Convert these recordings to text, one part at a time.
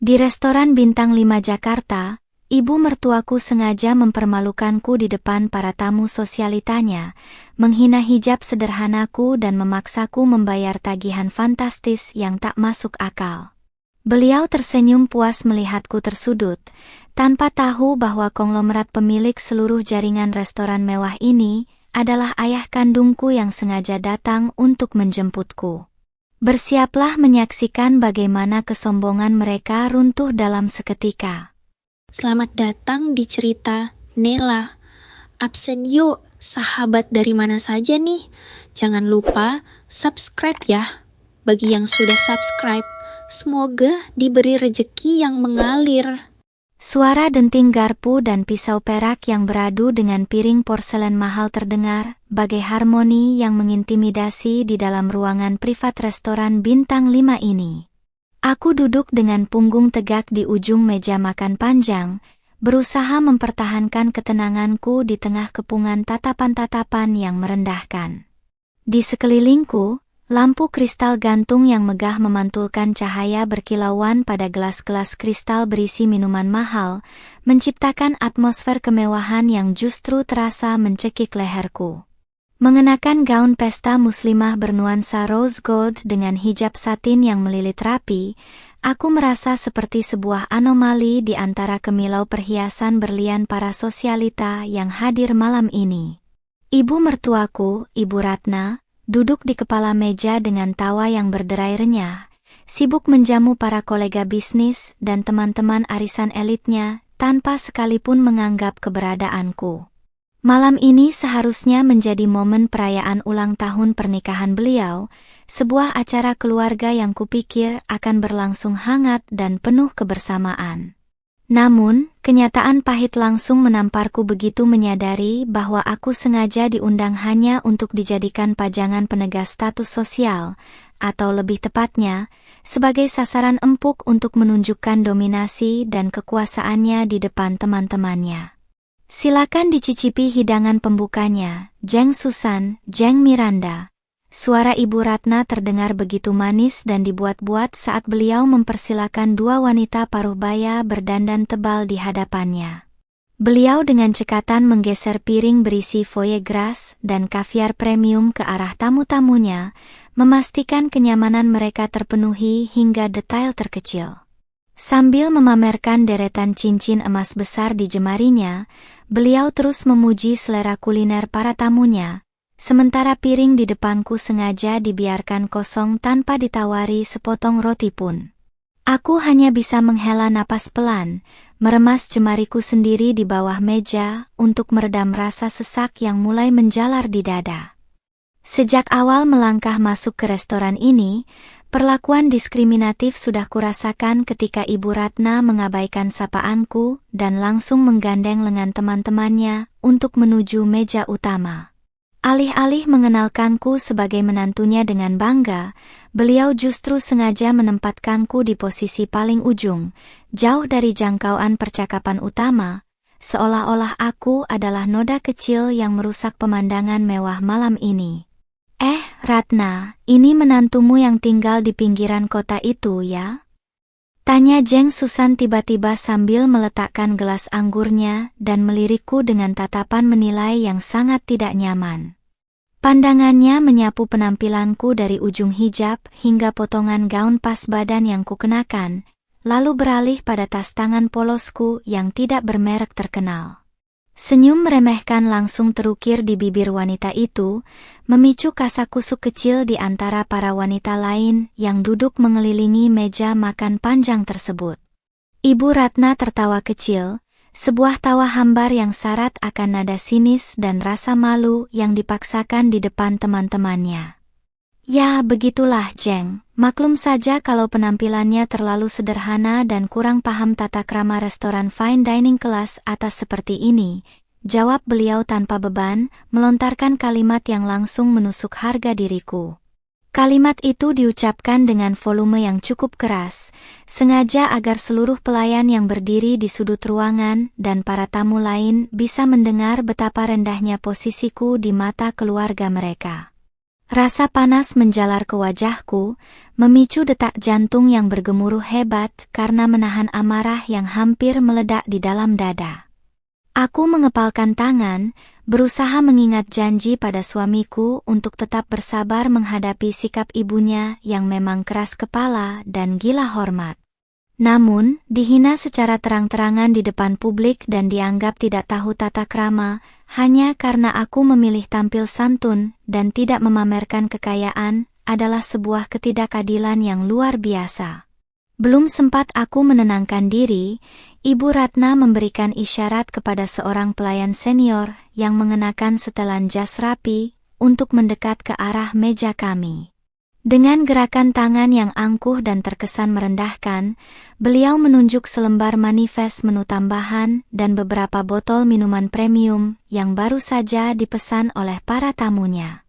Di restoran Bintang 5 Jakarta, ibu mertuaku sengaja mempermalukanku di depan para tamu sosialitanya, menghina hijab sederhanaku dan memaksaku membayar tagihan fantastis yang tak masuk akal. Beliau tersenyum puas melihatku tersudut, tanpa tahu bahwa konglomerat pemilik seluruh jaringan restoran mewah ini adalah ayah kandungku yang sengaja datang untuk menjemputku. Bersiaplah menyaksikan bagaimana kesombongan mereka runtuh dalam seketika. Selamat datang di cerita Nela. Absen yuk, sahabat dari mana saja nih? Jangan lupa subscribe ya. Bagi yang sudah subscribe, semoga diberi rejeki yang mengalir. Suara denting garpu dan pisau perak yang beradu dengan piring porselen mahal terdengar, bagai harmoni yang mengintimidasi di dalam ruangan privat restoran Bintang 5 ini. Aku duduk dengan punggung tegak di ujung meja makan panjang, berusaha mempertahankan ketenanganku di tengah kepungan tatapan-tatapan yang merendahkan. Di sekelilingku, lampu kristal gantung yang megah memantulkan cahaya berkilauan pada gelas-gelas kristal berisi minuman mahal, menciptakan atmosfer kemewahan yang justru terasa mencekik leherku. Mengenakan gaun pesta muslimah bernuansa rose gold dengan hijab satin yang melilit rapi, aku merasa seperti sebuah anomali di antara kemilau perhiasan berlian para sosialita yang hadir malam ini. Ibu mertuaku, Ibu Ratna, duduk di kepala meja dengan tawa yang berderai renyah, sibuk menjamu para kolega bisnis dan teman-teman arisan elitnya tanpa sekalipun menganggap keberadaanku. Malam ini seharusnya menjadi momen perayaan ulang tahun pernikahan beliau, sebuah acara keluarga yang kupikir akan berlangsung hangat dan penuh kebersamaan. Namun, kenyataan pahit langsung menamparku begitu menyadari bahwa aku sengaja diundang hanya untuk dijadikan pajangan penegas status sosial, atau lebih tepatnya, sebagai sasaran empuk untuk menunjukkan dominasi dan kekuasaannya di depan teman-temannya. Silakan dicicipi hidangan pembukanya, Jeng Susan, Jeng Miranda. Suara Ibu Ratna terdengar begitu manis dan dibuat-buat saat beliau mempersilakan dua wanita paruh baya berdandan tebal di hadapannya. Beliau dengan cekatan menggeser piring berisi foie gras dan kaviar premium ke arah tamu-tamunya, memastikan kenyamanan mereka terpenuhi hingga detail terkecil. Sambil memamerkan deretan cincin emas besar di jemarinya, beliau terus memuji selera kuliner para tamunya, sementara piring di depanku sengaja dibiarkan kosong tanpa ditawari sepotong roti pun. Aku hanya bisa menghela napas pelan, meremas jemariku sendiri di bawah meja untuk meredam rasa sesak yang mulai menjalar di dada. Sejak awal melangkah masuk ke restoran ini, perlakuan diskriminatif sudah kurasakan ketika Ibu Ratna mengabaikan sapaanku dan langsung menggandeng lengan teman-temannya untuk menuju meja utama. Alih-alih mengenalkanku sebagai menantunya dengan bangga, beliau justru sengaja menempatkanku di posisi paling ujung, jauh dari jangkauan percakapan utama, seolah-olah aku adalah noda kecil yang merusak pemandangan mewah malam ini. Ratna, ini menantumu yang tinggal di pinggiran kota itu ya? Tanya Jeng Susan tiba-tiba sambil meletakkan gelas anggurnya dan melirikku dengan tatapan menilai yang sangat tidak nyaman. Pandangannya menyapu penampilanku dari ujung hijab hingga potongan gaun pas badan yang kukenakan, lalu beralih pada tas tangan polosku yang tidak bermerek terkenal. Senyum meremehkan langsung terukir di bibir wanita itu, memicu kasak-kusuk kecil di antara para wanita lain yang duduk mengelilingi meja makan panjang tersebut. Ibu Ratna tertawa kecil, sebuah tawa hambar yang syarat akan nada sinis dan rasa malu yang dipaksakan di depan teman-temannya. Ya, begitulah Jeng, maklum saja kalau penampilannya terlalu sederhana dan kurang paham tata krama restoran fine dining kelas atas seperti ini, jawab beliau tanpa beban, melontarkan kalimat yang langsung menusuk harga diriku. Kalimat itu diucapkan dengan volume yang cukup keras, sengaja agar seluruh pelayan yang berdiri di sudut ruangan dan para tamu lain bisa mendengar betapa rendahnya posisiku di mata keluarga mereka. Rasa panas menjalar ke wajahku, memicu detak jantung yang bergemuruh hebat karena menahan amarah yang hampir meledak di dalam dada. Aku mengepalkan tangan, berusaha mengingat janji pada suamiku untuk tetap bersabar menghadapi sikap ibunya yang memang keras kepala dan gila hormat. Namun, dihina secara terang-terangan di depan publik dan dianggap tidak tahu tata krama, hanya karena aku memilih tampil santun dan tidak memamerkan kekayaan, adalah sebuah ketidakadilan yang luar biasa. Belum sempat aku menenangkan diri, Ibu Ratna memberikan isyarat kepada seorang pelayan senior yang mengenakan setelan jas rapi untuk mendekat ke arah meja kami. Dengan gerakan tangan yang angkuh dan terkesan merendahkan, beliau menunjuk selembar manifest menu tambahan dan beberapa botol minuman premium yang baru saja dipesan oleh para tamunya.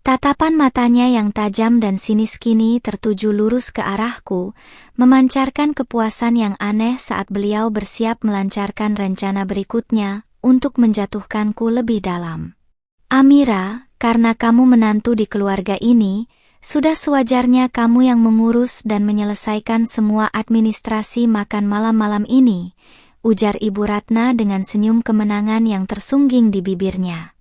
Tatapan matanya yang tajam dan sinis kini tertuju lurus ke arahku, memancarkan kepuasan yang aneh saat beliau bersiap melancarkan rencana berikutnya untuk menjatuhkanku lebih dalam. Amira, karena kamu menantu di keluarga ini, sudah sewajarnya kamu yang mengurus dan menyelesaikan semua administrasi makan malam-malam ini, ujar Ibu Ratna dengan senyum kemenangan yang tersungging di bibirnya.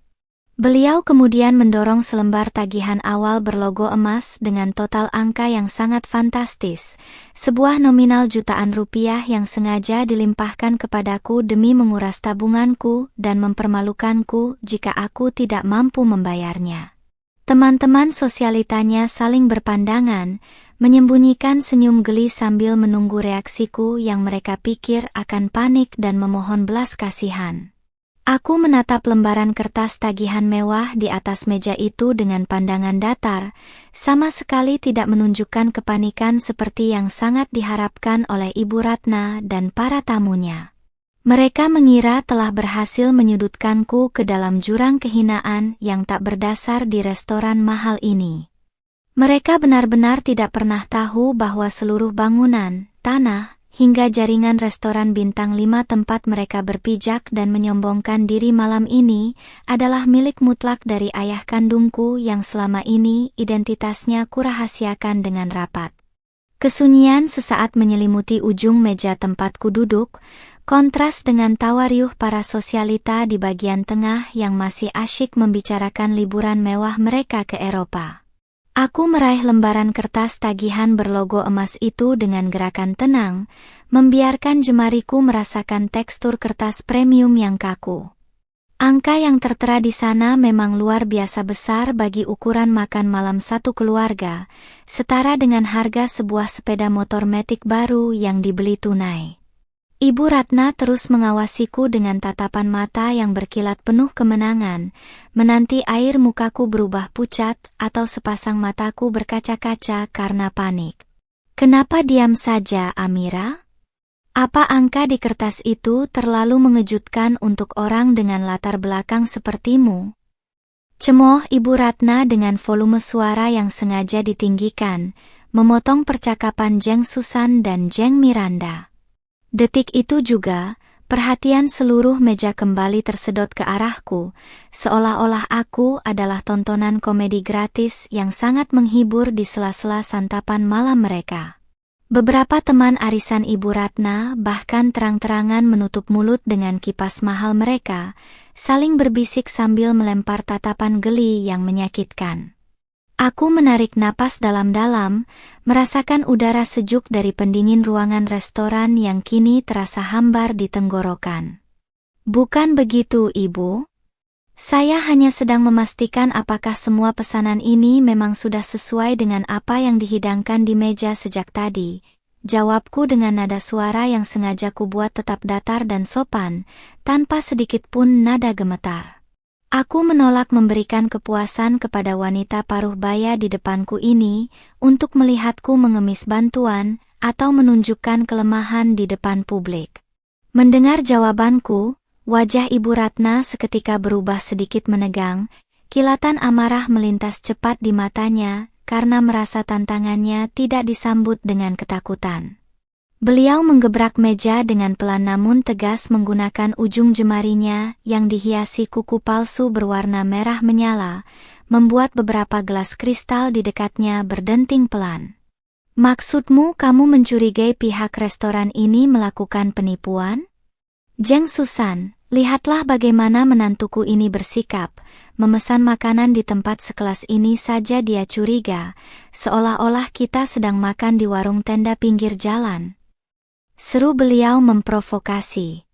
Beliau kemudian mendorong selembar tagihan awal berlogo emas dengan total angka yang sangat fantastis, sebuah nominal jutaan rupiah yang sengaja dilimpahkan kepadaku demi menguras tabunganku dan mempermalukanku jika aku tidak mampu membayarnya. Teman-teman sosialitanya saling berpandangan, menyembunyikan senyum geli sambil menunggu reaksiku yang mereka pikir akan panik dan memohon belas kasihan. Aku menatap lembaran kertas tagihan mewah di atas meja itu dengan pandangan datar, sama sekali tidak menunjukkan kepanikan seperti yang sangat diharapkan oleh Ibu Ratna dan para tamunya. Mereka mengira telah berhasil menyudutkanku ke dalam jurang kehinaan yang tak berdasar di restoran mahal ini. Mereka benar-benar tidak pernah tahu bahwa seluruh bangunan, tanah, hingga jaringan restoran bintang 5 tempat mereka berpijak dan menyombongkan diri malam ini adalah milik mutlak dari ayah kandungku yang selama ini identitasnya kurahasiakan dengan rapat. Kesunyian sesaat menyelimuti ujung meja tempatku duduk, kontras dengan tawa riuh para sosialita di bagian tengah yang masih asyik membicarakan liburan mewah mereka ke Eropa. Aku meraih lembaran kertas tagihan berlogo emas itu dengan gerakan tenang, membiarkan jemariku merasakan tekstur kertas premium yang kaku. Angka yang tertera di sana memang luar biasa besar bagi ukuran makan malam satu keluarga, setara dengan harga sebuah sepeda motor matic baru yang dibeli tunai. Ibu Ratna terus mengawasiku dengan tatapan mata yang berkilat penuh kemenangan, menanti air mukaku berubah pucat atau sepasang mataku berkaca-kaca karena panik. Kenapa diam saja, Amira? Apa angka di kertas itu terlalu mengejutkan untuk orang dengan latar belakang sepertimu? Cemoh Ibu Ratna dengan volume suara yang sengaja ditinggikan, memotong percakapan Jeng Susan dan Jeng Miranda. Detik itu juga, perhatian seluruh meja kembali tersedot ke arahku, seolah-olah aku adalah tontonan komedi gratis yang sangat menghibur di sela-sela santapan malam mereka. Beberapa teman arisan Ibu Ratna bahkan terang-terangan menutup mulut dengan kipas mahal mereka, saling berbisik sambil melempar tatapan geli yang menyakitkan. Aku menarik napas dalam-dalam, merasakan udara sejuk dari pendingin ruangan restoran yang kini terasa hambar di tenggorokan. Bukan begitu, Ibu. Saya hanya sedang memastikan apakah semua pesanan ini memang sudah sesuai dengan apa yang dihidangkan di meja sejak tadi. Jawabku dengan nada suara yang sengaja kubuat tetap datar dan sopan, tanpa sedikit pun nada gemetar. Aku menolak memberikan kepuasan kepada wanita paruh baya di depanku ini untuk melihatku mengemis bantuan atau menunjukkan kelemahan di depan publik. Mendengar jawabanku, wajah Ibu Ratna seketika berubah sedikit menegang, kilatan amarah melintas cepat di matanya karena merasa tantangannya tidak disambut dengan ketakutan. Beliau menggebrak meja dengan pelan namun tegas menggunakan ujung jemarinya yang dihiasi kuku palsu berwarna merah menyala, membuat beberapa gelas kristal di dekatnya berdenting pelan. Maksudmu kamu mencurigai pihak restoran ini melakukan penipuan? Jeng Susan, lihatlah bagaimana menantuku ini bersikap, memesan makanan di tempat sekelas ini saja dia curiga, seolah-olah kita sedang makan di warung tenda pinggir jalan. Seru beliau memprovokasi.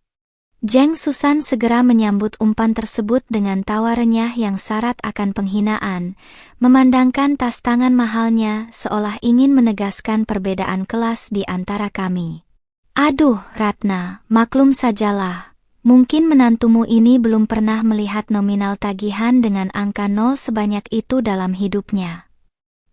Jeng Susan segera menyambut umpan tersebut dengan tawa renyah yang syarat akan penghinaan, memandangkan tas tangan mahalnya seolah ingin menegaskan perbedaan kelas di antara kami. Aduh, Ratna, maklum sajalah. Mungkin menantumu ini belum pernah melihat nominal tagihan dengan angka 0 sebanyak itu dalam hidupnya.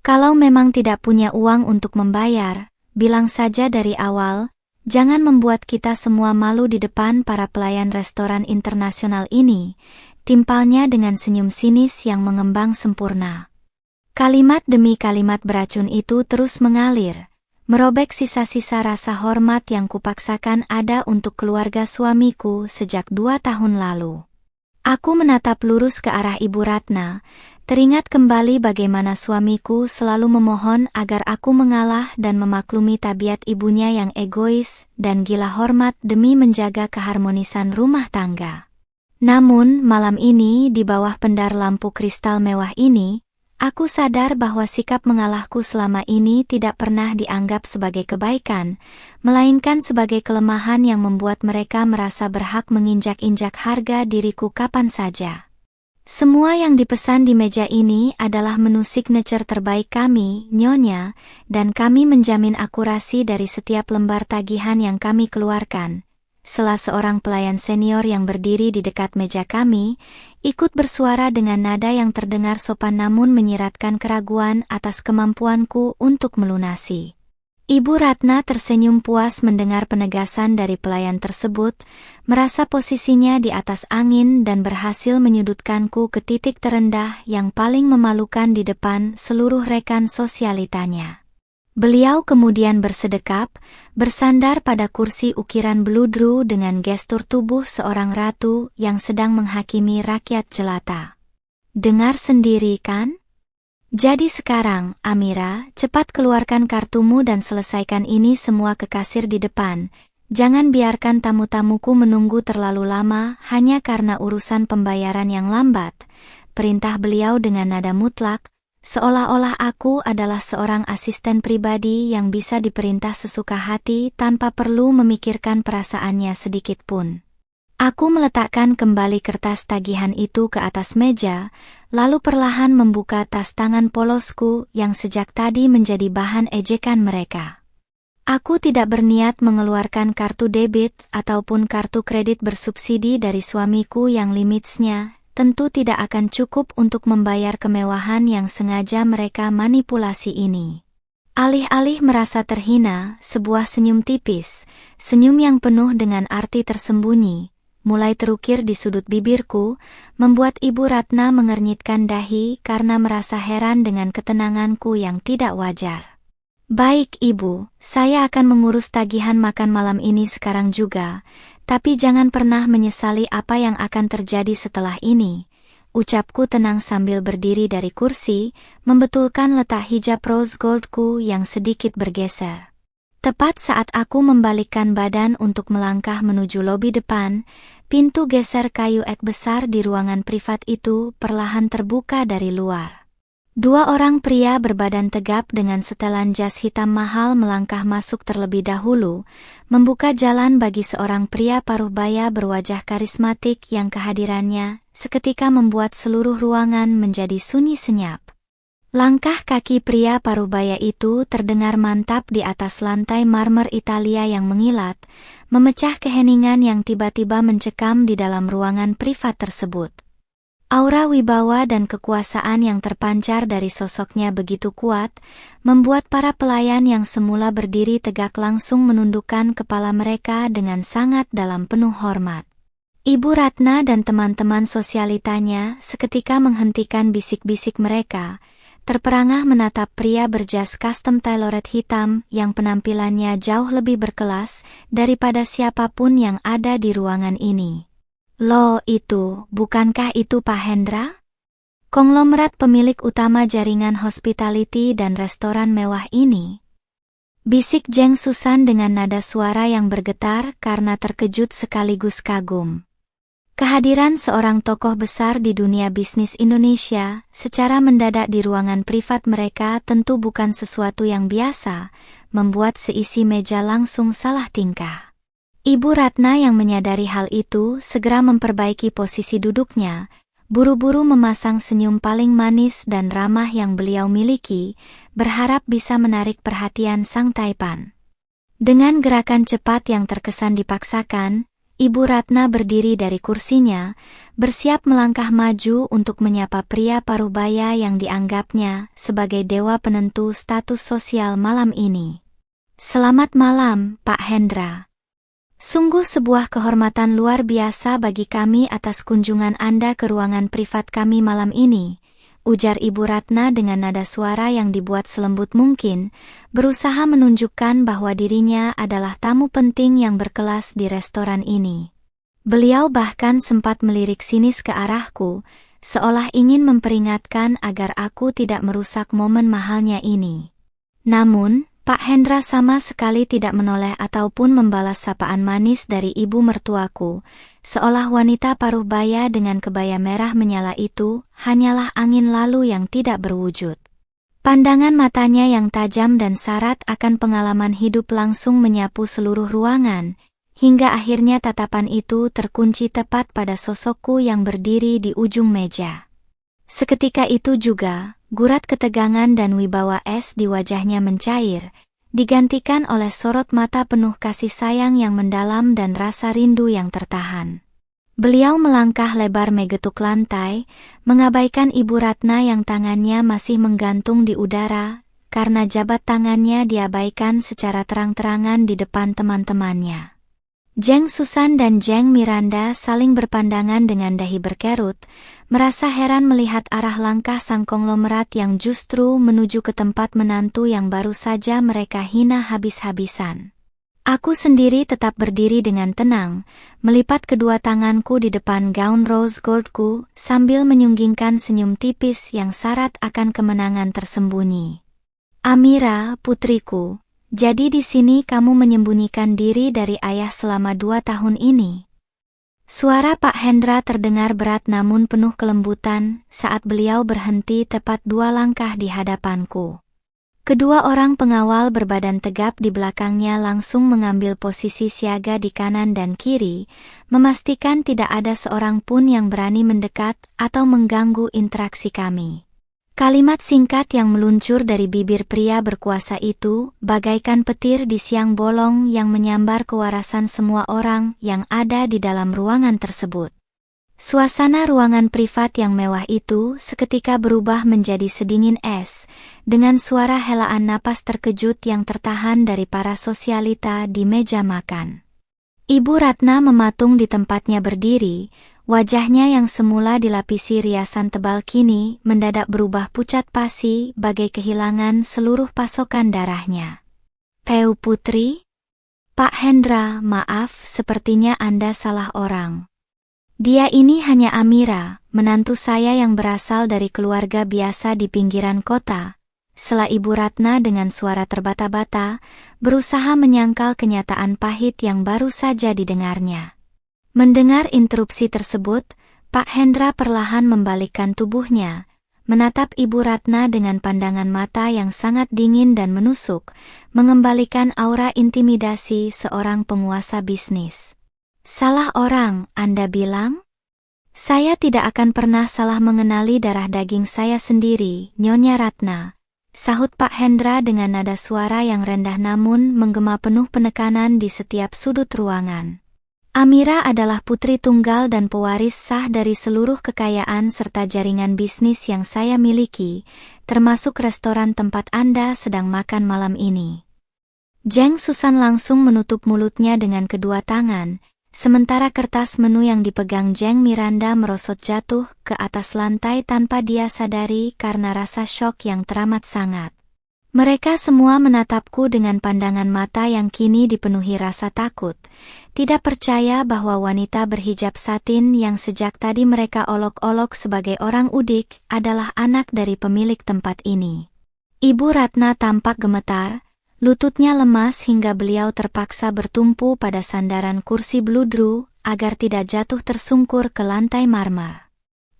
Kalau memang tidak punya uang untuk membayar, bilang saja dari awal. Jangan membuat kita semua malu di depan para pelayan restoran internasional ini, timpalnya dengan senyum sinis yang mengembang sempurna. Kalimat demi kalimat beracun itu terus mengalir, merobek sisa-sisa rasa hormat yang kupaksakan ada untuk keluarga suamiku sejak 2 tahun lalu. Aku menatap lurus ke arah Ibu Ratna, teringat kembali bagaimana suamiku selalu memohon agar aku mengalah dan memaklumi tabiat ibunya yang egois dan gila hormat demi menjaga keharmonisan rumah tangga. Namun, malam ini di bawah pendar lampu kristal mewah ini, aku sadar bahwa sikap mengalahku selama ini tidak pernah dianggap sebagai kebaikan, melainkan sebagai kelemahan yang membuat mereka merasa berhak menginjak-injak harga diriku kapan saja. Semua yang dipesan di meja ini adalah menu signature terbaik kami, Nyonya, dan kami menjamin akurasi dari setiap lembar tagihan yang kami keluarkan. Salah seorang pelayan senior yang berdiri di dekat meja kami, ikut bersuara dengan nada yang terdengar sopan namun menyiratkan keraguan atas kemampuanku untuk melunasi. Ibu Ratna tersenyum puas mendengar penegasan dari pelayan tersebut, merasa posisinya di atas angin dan berhasil menyudutkanku ke titik terendah yang paling memalukan di depan seluruh rekan sosialitanya. Beliau kemudian bersedekap, bersandar pada kursi ukiran beludru dengan gestur tubuh seorang ratu yang sedang menghakimi rakyat jelata. Dengar sendiri kan? Jadi sekarang, Amira, cepat keluarkan kartumu dan selesaikan ini semua ke kasir di depan. Jangan biarkan tamu-tamuku menunggu terlalu lama hanya karena urusan pembayaran yang lambat. Perintah beliau dengan nada mutlak, seolah-olah aku adalah seorang asisten pribadi yang bisa diperintah sesuka hati tanpa perlu memikirkan perasaannya sedikit pun. Aku meletakkan kembali kertas tagihan itu ke atas meja, lalu perlahan membuka tas tangan polosku yang sejak tadi menjadi bahan ejekan mereka. Aku tidak berniat mengeluarkan kartu debit ataupun kartu kredit bersubsidi dari suamiku yang limitnya tentu tidak akan cukup untuk membayar kemewahan yang sengaja mereka manipulasi ini. Alih-alih merasa terhina, sebuah senyum tipis, senyum yang penuh dengan arti tersembunyi, mulai terukir di sudut bibirku, membuat Ibu Ratna mengernyitkan dahi karena merasa heran dengan ketenanganku yang tidak wajar. Baik Ibu, saya akan mengurus tagihan makan malam ini sekarang juga, tapi jangan pernah menyesali apa yang akan terjadi setelah ini, ucapku tenang sambil berdiri dari kursi, membetulkan letak hijab rose goldku yang sedikit bergeser. Tepat saat aku membalikkan badan untuk melangkah menuju lobi depan, pintu geser kayu ek besar di ruangan privat itu perlahan terbuka dari luar. 2 orang pria berbadan tegap dengan setelan jas hitam mahal melangkah masuk terlebih dahulu, membuka jalan bagi seorang pria paruh baya berwajah karismatik yang kehadirannya seketika membuat seluruh ruangan menjadi sunyi senyap. Langkah kaki pria parubaya itu terdengar mantap di atas lantai marmer Italia yang mengilat, memecah keheningan yang tiba-tiba mencekam di dalam ruangan privat tersebut. Aura wibawa dan kekuasaan yang terpancar dari sosoknya begitu kuat, membuat para pelayan yang semula berdiri tegak langsung menundukkan kepala mereka dengan sangat dalam penuh hormat. Ibu Ratna dan teman-teman sosialitanya seketika menghentikan bisik-bisik mereka, terperangah menatap pria berjas custom tailored hitam yang penampilannya jauh lebih berkelas daripada siapapun yang ada di ruangan ini. Loh itu, bukankah itu Pak Hendra? Konglomerat pemilik utama jaringan hospitality dan restoran mewah ini. Bisik Jeng Susan dengan nada suara yang bergetar karena terkejut sekaligus kagum. Kehadiran seorang tokoh besar di dunia bisnis Indonesia secara mendadak di ruangan privat mereka tentu bukan sesuatu yang biasa, membuat seisi meja langsung salah tingkah. Ibu Ratna yang menyadari hal itu segera memperbaiki posisi duduknya, buru-buru memasang senyum paling manis dan ramah yang beliau miliki, berharap bisa menarik perhatian sang taipan. Dengan gerakan cepat yang terkesan dipaksakan, Ibu Ratna berdiri dari kursinya, bersiap melangkah maju untuk menyapa pria parubaya yang dianggapnya sebagai dewa penentu status sosial malam ini. Selamat malam, Pak Hendra. Sungguh sebuah kehormatan luar biasa bagi kami atas kunjungan Anda ke ruangan privat kami malam ini, ujar Ibu Ratna dengan nada suara yang dibuat selembut mungkin, berusaha menunjukkan bahwa dirinya adalah tamu penting yang berkelas di restoran ini. Beliau bahkan sempat melirik sinis ke arahku, seolah ingin memperingatkan agar aku tidak merusak momen mahalnya ini. Namun, Pak Hendra sama sekali tidak menoleh ataupun membalas sapaan manis dari ibu mertuaku, seolah wanita parubaya dengan kebaya merah menyala itu hanyalah angin lalu yang tidak berwujud. Pandangan matanya yang tajam dan syarat akan pengalaman hidup langsung menyapu seluruh ruangan, hingga akhirnya tatapan itu terkunci tepat pada sosokku yang berdiri di ujung meja. Seketika itu juga, gurat ketegangan dan wibawa es di wajahnya mencair, digantikan oleh sorot mata penuh kasih sayang yang mendalam dan rasa rindu yang tertahan. Beliau melangkah lebar mengetuk lantai, mengabaikan Ibu Ratna yang tangannya masih menggantung di udara, karena jabat tangannya diabaikan secara terang-terangan di depan teman-temannya. Jeng Susan dan Jeng Miranda saling berpandangan dengan dahi berkerut, merasa heran melihat arah langkah sang konglomerat yang justru menuju ke tempat menantu yang baru saja mereka hina habis-habisan. Aku sendiri tetap berdiri dengan tenang, melipat kedua tanganku di depan gaun rose goldku sambil menyunggingkan senyum tipis yang syarat akan kemenangan tersembunyi. Amira, putriku. Jadi di sini kamu menyembunyikan diri dari ayah selama 2 tahun ini. Suara Pak Hendra terdengar berat namun penuh kelembutan saat beliau berhenti tepat 2 langkah di hadapanku. Kedua orang pengawal berbadan tegap di belakangnya langsung mengambil posisi siaga di kanan dan kiri, memastikan tidak ada seorang pun yang berani mendekat atau mengganggu interaksi kami. Kalimat singkat yang meluncur dari bibir pria berkuasa itu bagaikan petir di siang bolong yang menyambar kewarasan semua orang yang ada di dalam ruangan tersebut. Suasana ruangan privat yang mewah itu seketika berubah menjadi sedingin es, dengan suara helaan napas terkejut yang tertahan dari para sosialita di meja makan. Ibu Ratna mematung di tempatnya berdiri, wajahnya yang semula dilapisi riasan tebal kini mendadak berubah pucat pasi bagai kehilangan seluruh pasokan darahnya. "Peu Putri? Pak Hendra, maaf, sepertinya Anda salah orang. Dia ini hanya Amira, menantu saya yang berasal dari keluarga biasa di pinggiran kota," sela Ibu Ratna dengan suara terbata-bata, berusaha menyangkal kenyataan pahit yang baru saja didengarnya. Mendengar interupsi tersebut, Pak Hendra perlahan membalikkan tubuhnya, menatap Ibu Ratna dengan pandangan mata yang sangat dingin dan menusuk, mengembalikan aura intimidasi seorang penguasa bisnis. "Salah orang, Anda bilang? Saya tidak akan pernah salah mengenali darah daging saya sendiri, Nyonya Ratna," sahut Pak Hendra dengan nada suara yang rendah namun menggema penuh penekanan di setiap sudut ruangan. "Amira adalah putri tunggal dan pewaris sah dari seluruh kekayaan serta jaringan bisnis yang saya miliki, termasuk restoran tempat Anda sedang makan malam ini." Jeng Susan langsung menutup mulutnya dengan kedua tangan, sementara kertas menu yang dipegang Jeng Miranda merosot jatuh ke atas lantai tanpa dia sadari karena rasa syok yang teramat sangat. Mereka semua menatapku dengan pandangan mata yang kini dipenuhi rasa takut, tidak percaya bahwa wanita berhijab satin yang sejak tadi mereka olok-olok sebagai orang udik adalah anak dari pemilik tempat ini. Ibu Ratna tampak gemetar, lututnya lemas hingga beliau terpaksa bertumpu pada sandaran kursi bludru agar tidak jatuh tersungkur ke lantai marmer.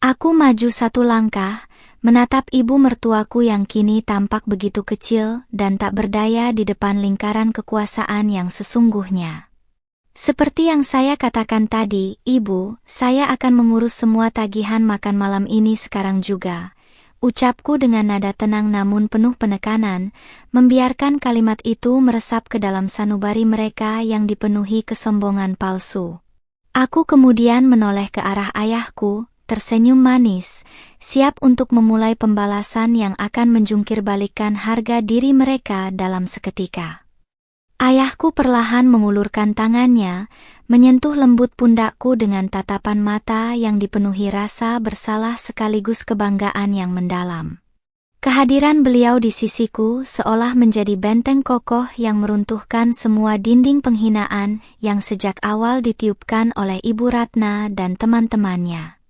Aku maju satu langkah, menatap ibu mertuaku yang kini tampak begitu kecil dan tak berdaya di depan lingkaran kekuasaan yang sesungguhnya. Seperti yang saya katakan tadi, Ibu, saya akan mengurus semua tagihan makan malam ini sekarang juga. Ucapku dengan nada tenang namun penuh penekanan, membiarkan kalimat itu meresap ke dalam sanubari mereka yang dipenuhi kesombongan palsu. Aku kemudian menoleh ke arah ayahku, tersenyum manis, siap untuk memulai pembalasan yang akan menjungkirbalikkan harga diri mereka dalam seketika. Ayahku perlahan mengulurkan tangannya, menyentuh lembut pundakku dengan tatapan mata yang dipenuhi rasa bersalah sekaligus kebanggaan yang mendalam. Kehadiran beliau di sisiku seolah menjadi benteng kokoh yang meruntuhkan semua dinding penghinaan yang sejak awal ditiupkan oleh Ibu Ratna dan teman-temannya.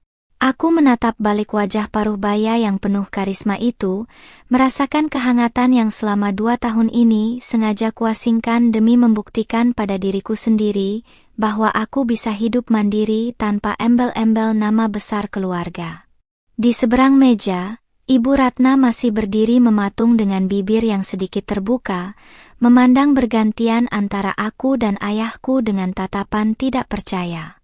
Aku menatap balik wajah paruh baya yang penuh karisma itu, merasakan kehangatan yang selama 2 tahun ini sengaja kuasingkan demi membuktikan pada diriku sendiri bahwa aku bisa hidup mandiri tanpa embel-embel nama besar keluarga. Di seberang meja, Ibu Ratna masih berdiri mematung dengan bibir yang sedikit terbuka, memandang bergantian antara aku dan ayahku dengan tatapan tidak percaya.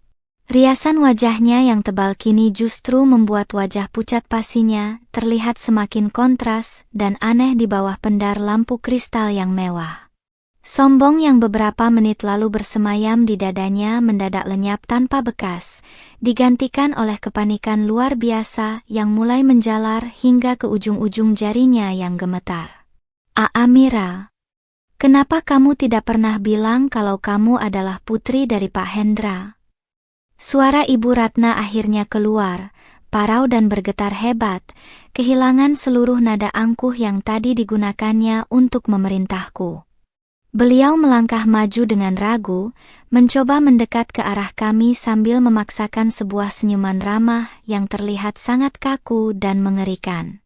Riasan wajahnya yang tebal kini justru membuat wajah pucat pasinya terlihat semakin kontras dan aneh di bawah pendar lampu kristal yang mewah. Sombong yang beberapa menit lalu bersemayam di dadanya mendadak lenyap tanpa bekas, digantikan oleh kepanikan luar biasa yang mulai menjalar hingga ke ujung-ujung jarinya yang gemetar. Amira, kenapa kamu tidak pernah bilang kalau kamu adalah putri dari Pak Hendra? Suara Ibu Ratna akhirnya keluar, parau dan bergetar hebat, kehilangan seluruh nada angkuh yang tadi digunakannya untuk memerintahku. Beliau melangkah maju dengan ragu, mencoba mendekat ke arah kami sambil memaksakan sebuah senyuman ramah yang terlihat sangat kaku dan mengerikan.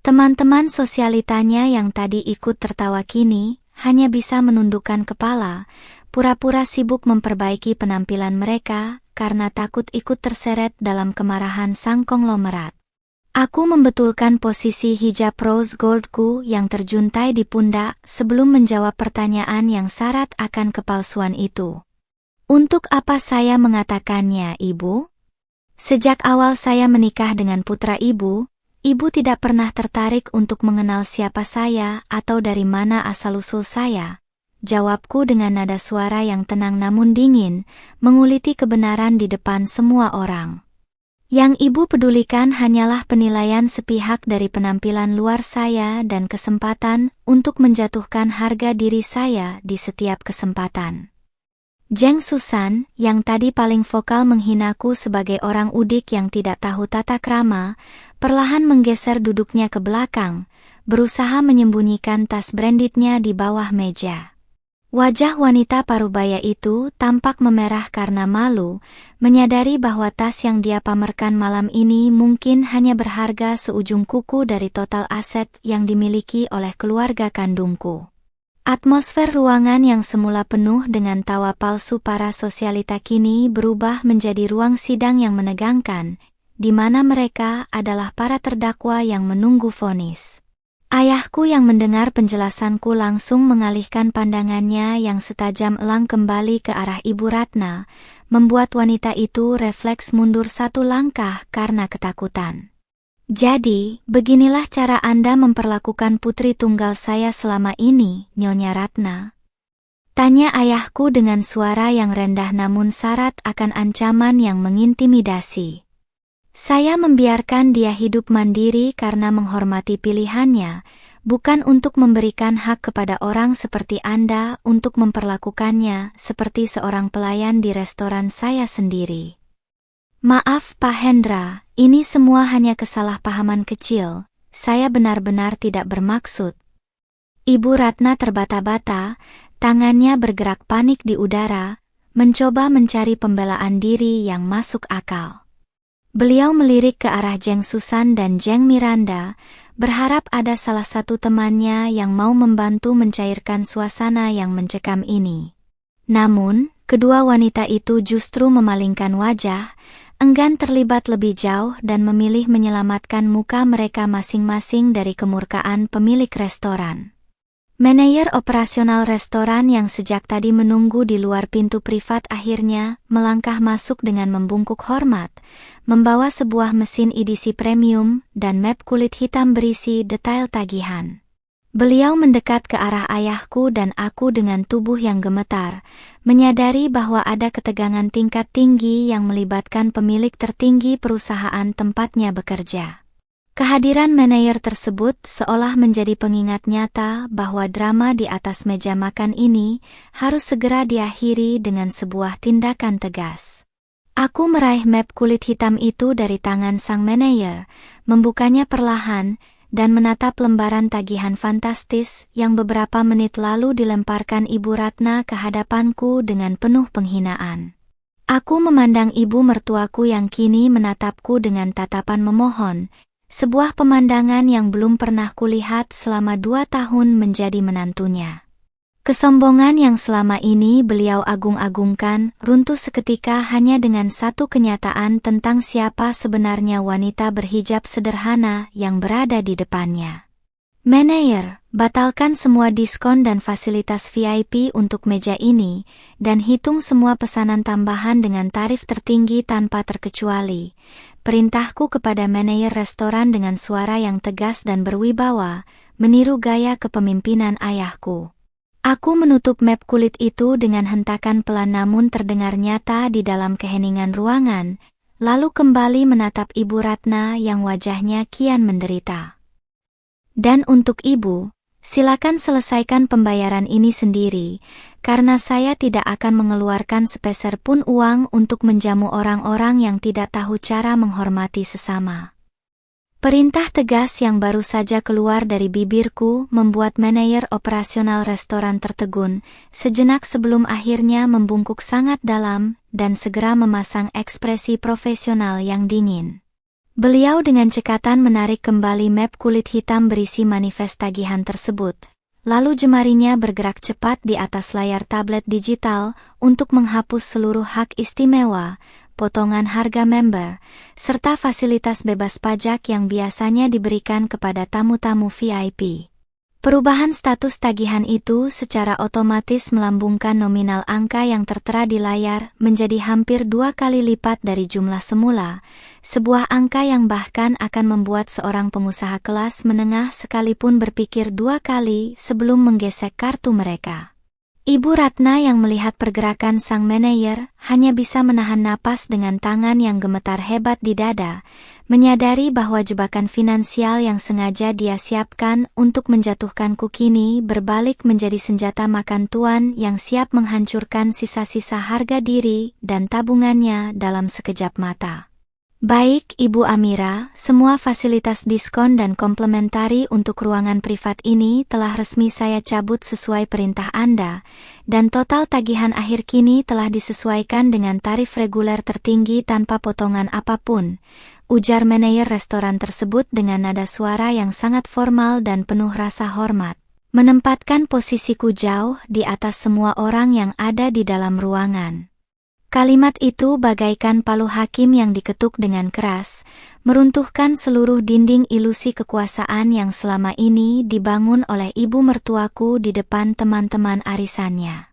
Teman-teman sosialitanya yang tadi ikut tertawa kini hanya bisa menundukkan kepala, pura-pura sibuk memperbaiki penampilan mereka karena takut ikut terseret dalam kemarahan sang konglomerat. Aku membetulkan posisi hijab rose goldku yang terjuntai di pundak sebelum menjawab pertanyaan yang syarat akan kepalsuan itu. Untuk apa saya mengatakannya, Ibu? Sejak awal saya menikah dengan putra Ibu, Ibu tidak pernah tertarik untuk mengenal siapa saya atau dari mana asal-usul saya. Jawabku dengan nada suara yang tenang namun dingin, menguliti kebenaran di depan semua orang. Yang Ibu pedulikan hanyalah penilaian sepihak dari penampilan luar saya dan kesempatan untuk menjatuhkan harga diri saya di setiap kesempatan. Jeng Susan, yang tadi paling vokal menghinaku sebagai orang udik yang tidak tahu tata krama, perlahan menggeser duduknya ke belakang, berusaha menyembunyikan tas brandednya di bawah meja. Wajah wanita parubaya itu tampak memerah karena malu, menyadari bahwa tas yang dia pamerkan malam ini mungkin hanya berharga seujung kuku dari total aset yang dimiliki oleh keluarga kandungku. Atmosfer ruangan yang semula penuh dengan tawa palsu para sosialita kini berubah menjadi ruang sidang yang menegangkan, di mana mereka adalah para terdakwa yang menunggu vonis. Ayahku yang mendengar penjelasanku langsung mengalihkan pandangannya yang setajam elang kembali ke arah Ibu Ratna, membuat wanita itu refleks mundur satu langkah karena ketakutan. Jadi, beginilah cara Anda memperlakukan putri tunggal saya selama ini, Nyonya Ratna? Tanya ayahku dengan suara yang rendah namun syarat akan ancaman yang mengintimidasi. Saya membiarkan dia hidup mandiri karena menghormati pilihannya, bukan untuk memberikan hak kepada orang seperti Anda untuk memperlakukannya seperti seorang pelayan di restoran saya sendiri. Maaf Pak Hendra, ini semua hanya kesalahpahaman kecil. Saya benar-benar tidak bermaksud. Ibu Ratna terbata-bata, tangannya bergerak panik di udara, mencoba mencari pembelaan diri yang masuk akal. Beliau melirik ke arah Jeng Susan dan Jeng Miranda, berharap ada salah satu temannya yang mau membantu mencairkan suasana yang mencekam ini. Namun, kedua wanita itu justru memalingkan wajah, enggan terlibat lebih jauh dan memilih menyelamatkan muka mereka masing-masing dari kemurkaan pemilik restoran. Manajer operasional restoran yang sejak tadi menunggu di luar pintu privat akhirnya melangkah masuk dengan membungkuk hormat, membawa sebuah mesin edisi premium dan map kulit hitam berisi detail tagihan. Beliau mendekat ke arah ayahku dan aku dengan tubuh yang gemetar, menyadari bahwa ada ketegangan tingkat tinggi yang melibatkan pemilik tertinggi perusahaan tempatnya bekerja. Kehadiran manajer tersebut seolah menjadi pengingat nyata bahwa drama di atas meja makan ini harus segera diakhiri dengan sebuah tindakan tegas. Aku meraih map kulit hitam itu dari tangan sang manajer, membukanya perlahan, dan menatap lembaran tagihan fantastis yang beberapa menit lalu dilemparkan Ibu Ratna ke hadapanku dengan penuh penghinaan. Aku memandang ibu mertuaku yang kini menatapku dengan tatapan memohon, sebuah pemandangan yang belum pernah kulihat selama 2 tahun menjadi menantunya. Kesombongan yang selama ini beliau agung-agungkan runtuh seketika hanya dengan satu kenyataan tentang siapa sebenarnya wanita berhijab sederhana yang berada di depannya. Manajer, batalkan semua diskon dan fasilitas VIP untuk meja ini, dan hitung semua pesanan tambahan dengan tarif tertinggi tanpa terkecuali. Perintahku kepada manajer restoran dengan suara yang tegas dan berwibawa, meniru gaya kepemimpinan ayahku. Aku menutup map kulit itu dengan hentakan pelan namun terdengar nyata di dalam keheningan ruangan, lalu kembali menatap Ibu Ratna yang wajahnya kian menderita. Dan untuk ibu, silakan selesaikan pembayaran ini sendiri, karena saya tidak akan mengeluarkan sepeser pun uang untuk menjamu orang-orang yang tidak tahu cara menghormati sesama. Perintah tegas yang baru saja keluar dari bibirku membuat manajer operasional restoran tertegun, sejenak sebelum akhirnya membungkuk sangat dalam dan segera memasang ekspresi profesional yang dingin. Beliau dengan cekatan menarik kembali map kulit hitam berisi manifest tagihan tersebut, lalu jemarinya bergerak cepat di atas layar tablet digital untuk menghapus seluruh hak istimewa, potongan harga member, serta fasilitas bebas pajak yang biasanya diberikan kepada tamu-tamu VIP. Perubahan status tagihan itu secara otomatis melambungkan nominal angka yang tertera di layar menjadi hampir 2 kali lipat dari jumlah semula, sebuah angka yang bahkan akan membuat seorang pengusaha kelas menengah sekalipun berpikir 2 kali sebelum menggesek kartu mereka. Ibu Ratna yang melihat pergerakan sang manajer hanya bisa menahan napas dengan tangan yang gemetar hebat di dada, menyadari bahwa jebakan finansial yang sengaja dia siapkan untuk menjatuhkanku kini berbalik menjadi senjata makan tuan yang siap menghancurkan sisa-sisa harga diri dan tabungannya dalam sekejap mata. Baik, Ibu Amira, semua fasilitas diskon dan komplementari untuk ruangan privat ini telah resmi saya cabut sesuai perintah Anda, dan total tagihan akhir kini telah disesuaikan dengan tarif reguler tertinggi tanpa potongan apapun, ujar manajer restoran tersebut dengan nada suara yang sangat formal dan penuh rasa hormat, menempatkan posisiku jauh di atas semua orang yang ada di dalam ruangan. Kalimat itu bagaikan palu hakim yang diketuk dengan keras, meruntuhkan seluruh dinding ilusi kekuasaan yang selama ini dibangun oleh ibu mertuaku di depan teman-teman arisannya.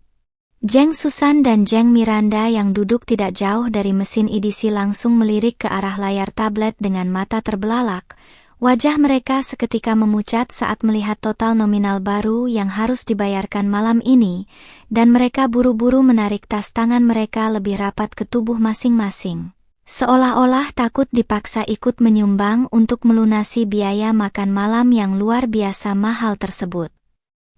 Jeng Susan dan Jeng Miranda yang duduk tidak jauh dari mesin edisi langsung melirik ke arah layar tablet dengan mata terbelalak. Wajah mereka seketika memucat saat melihat total nominal baru yang harus dibayarkan malam ini, dan mereka buru-buru menarik tas tangan mereka lebih rapat ke tubuh masing-masing. Seolah-olah takut dipaksa ikut menyumbang untuk melunasi biaya makan malam yang luar biasa mahal tersebut.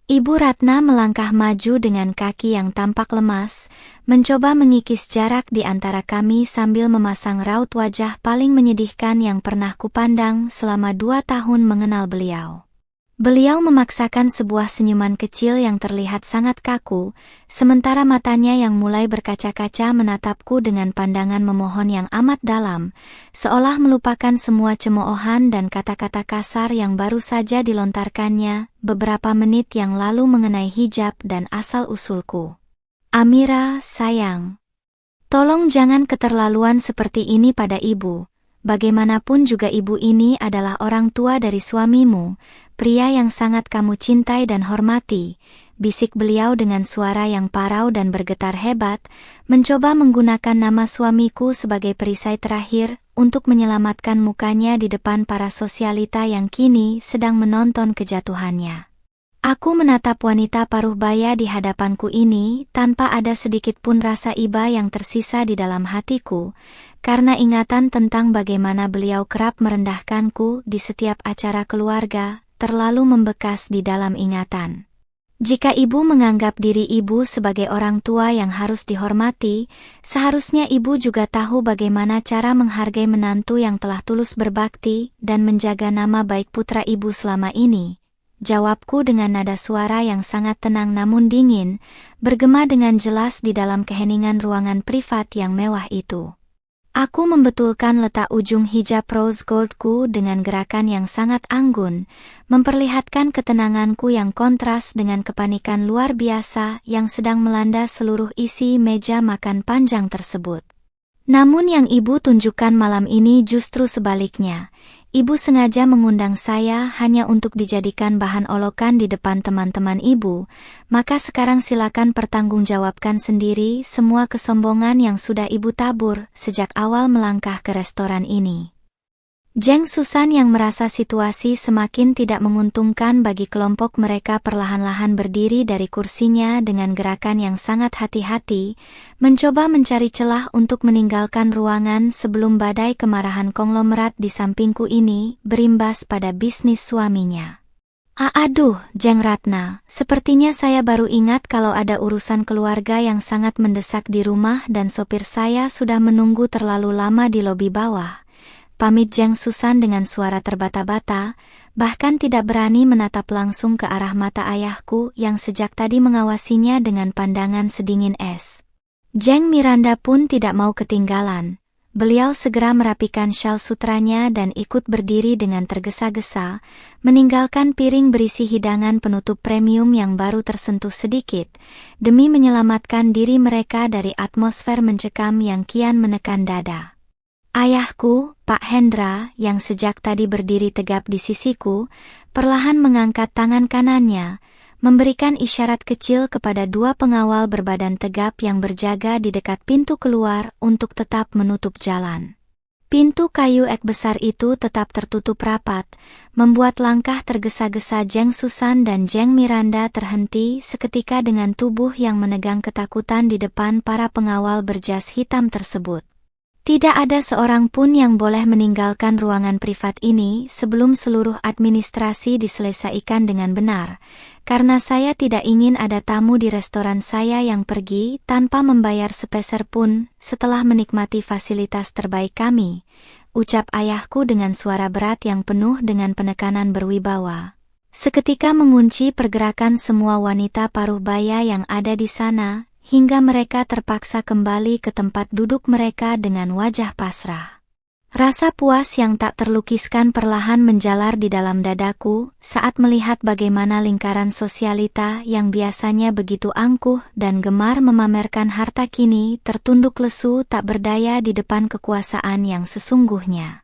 Ibu Ratna melangkah maju dengan kaki yang tampak lemas, mencoba mengikis jarak di antara kami sambil memasang raut wajah paling menyedihkan yang pernah kupandang selama 2 tahun mengenal beliau. Beliau memaksakan sebuah senyuman kecil yang terlihat sangat kaku, sementara matanya yang mulai berkaca-kaca menatapku dengan pandangan memohon yang amat dalam, seolah melupakan semua cemoohan dan kata-kata kasar yang baru saja dilontarkannya beberapa menit yang lalu mengenai hijab dan asal-usulku. Amira, sayang. Tolong jangan keterlaluan seperti ini pada ibu. Bagaimanapun juga ibu ini adalah orang tua dari suamimu, pria yang sangat kamu cintai dan hormati, bisik beliau dengan suara yang parau dan bergetar hebat, mencoba menggunakan nama suamiku sebagai perisai terakhir untuk menyelamatkan mukanya di depan para sosialita yang kini sedang menonton kejatuhannya. Aku menatap wanita paruh baya di hadapanku ini tanpa ada sedikit pun rasa iba yang tersisa di dalam hatiku, karena ingatan tentang bagaimana beliau kerap merendahkanku di setiap acara keluarga terlalu membekas di dalam ingatan. Jika ibu menganggap diri ibu sebagai orang tua yang harus dihormati, seharusnya ibu juga tahu bagaimana cara menghargai menantu yang telah tulus berbakti dan menjaga nama baik putra ibu selama ini. Jawabku dengan nada suara yang sangat tenang namun dingin, bergema dengan jelas di dalam keheningan ruangan privat yang mewah itu. Aku membetulkan letak ujung hijab rose goldku dengan gerakan yang sangat anggun, memperlihatkan ketenanganku yang kontras dengan kepanikan luar biasa yang sedang melanda seluruh isi meja makan panjang tersebut. Namun yang ibu tunjukkan malam ini justru sebaliknya. Ibu sengaja mengundang saya hanya untuk dijadikan bahan olokan di depan teman-teman ibu, maka sekarang silakan pertanggungjawabkan sendiri semua kesombongan yang sudah ibu tabur sejak awal melangkah ke restoran ini. Jeng Susan yang merasa situasi semakin tidak menguntungkan bagi kelompok mereka perlahan-lahan berdiri dari kursinya dengan gerakan yang sangat hati-hati, mencoba mencari celah untuk meninggalkan ruangan sebelum badai kemarahan konglomerat di sampingku ini berimbas pada bisnis suaminya. Aduh, Jeng Ratna, sepertinya saya baru ingat kalau ada urusan keluarga yang sangat mendesak di rumah dan sopir saya sudah menunggu terlalu lama di lobi bawah. Pamit Jeng Susan dengan suara terbata-bata, bahkan tidak berani menatap langsung ke arah mata ayahku yang sejak tadi mengawasinya dengan pandangan sedingin es. Jeng Miranda pun tidak mau ketinggalan. Beliau segera merapikan syal sutranya dan ikut berdiri dengan tergesa-gesa, meninggalkan piring berisi hidangan penutup premium yang baru tersentuh sedikit, demi menyelamatkan diri mereka dari atmosfer mencekam yang kian menekan dada. Ayahku, Pak Hendra, yang sejak tadi berdiri tegap di sisiku, perlahan mengangkat tangan kanannya, memberikan isyarat kecil kepada 2 pengawal berbadan tegap yang berjaga di dekat pintu keluar untuk tetap menutup jalan. Pintu kayu ek besar itu tetap tertutup rapat, membuat langkah tergesa-gesa Jeng Susan dan Jeng Miranda terhenti seketika dengan tubuh yang menegang ketakutan di depan para pengawal berjas hitam tersebut. Tidak ada seorang pun yang boleh meninggalkan ruangan privat ini sebelum seluruh administrasi diselesaikan dengan benar, karena saya tidak ingin ada tamu di restoran saya yang pergi tanpa membayar sepeser pun setelah menikmati fasilitas terbaik kami, ucap ayahku dengan suara berat yang penuh dengan penekanan berwibawa. Seketika mengunci pergerakan semua wanita paruh baya yang ada di sana, hingga mereka terpaksa kembali ke tempat duduk mereka dengan wajah pasrah. Rasa puas yang tak terlukiskan perlahan menjalar di dalam dadaku saat melihat bagaimana lingkaran sosialita yang biasanya begitu angkuh dan gemar memamerkan harta kini tertunduk lesu tak berdaya di depan kekuasaan yang sesungguhnya.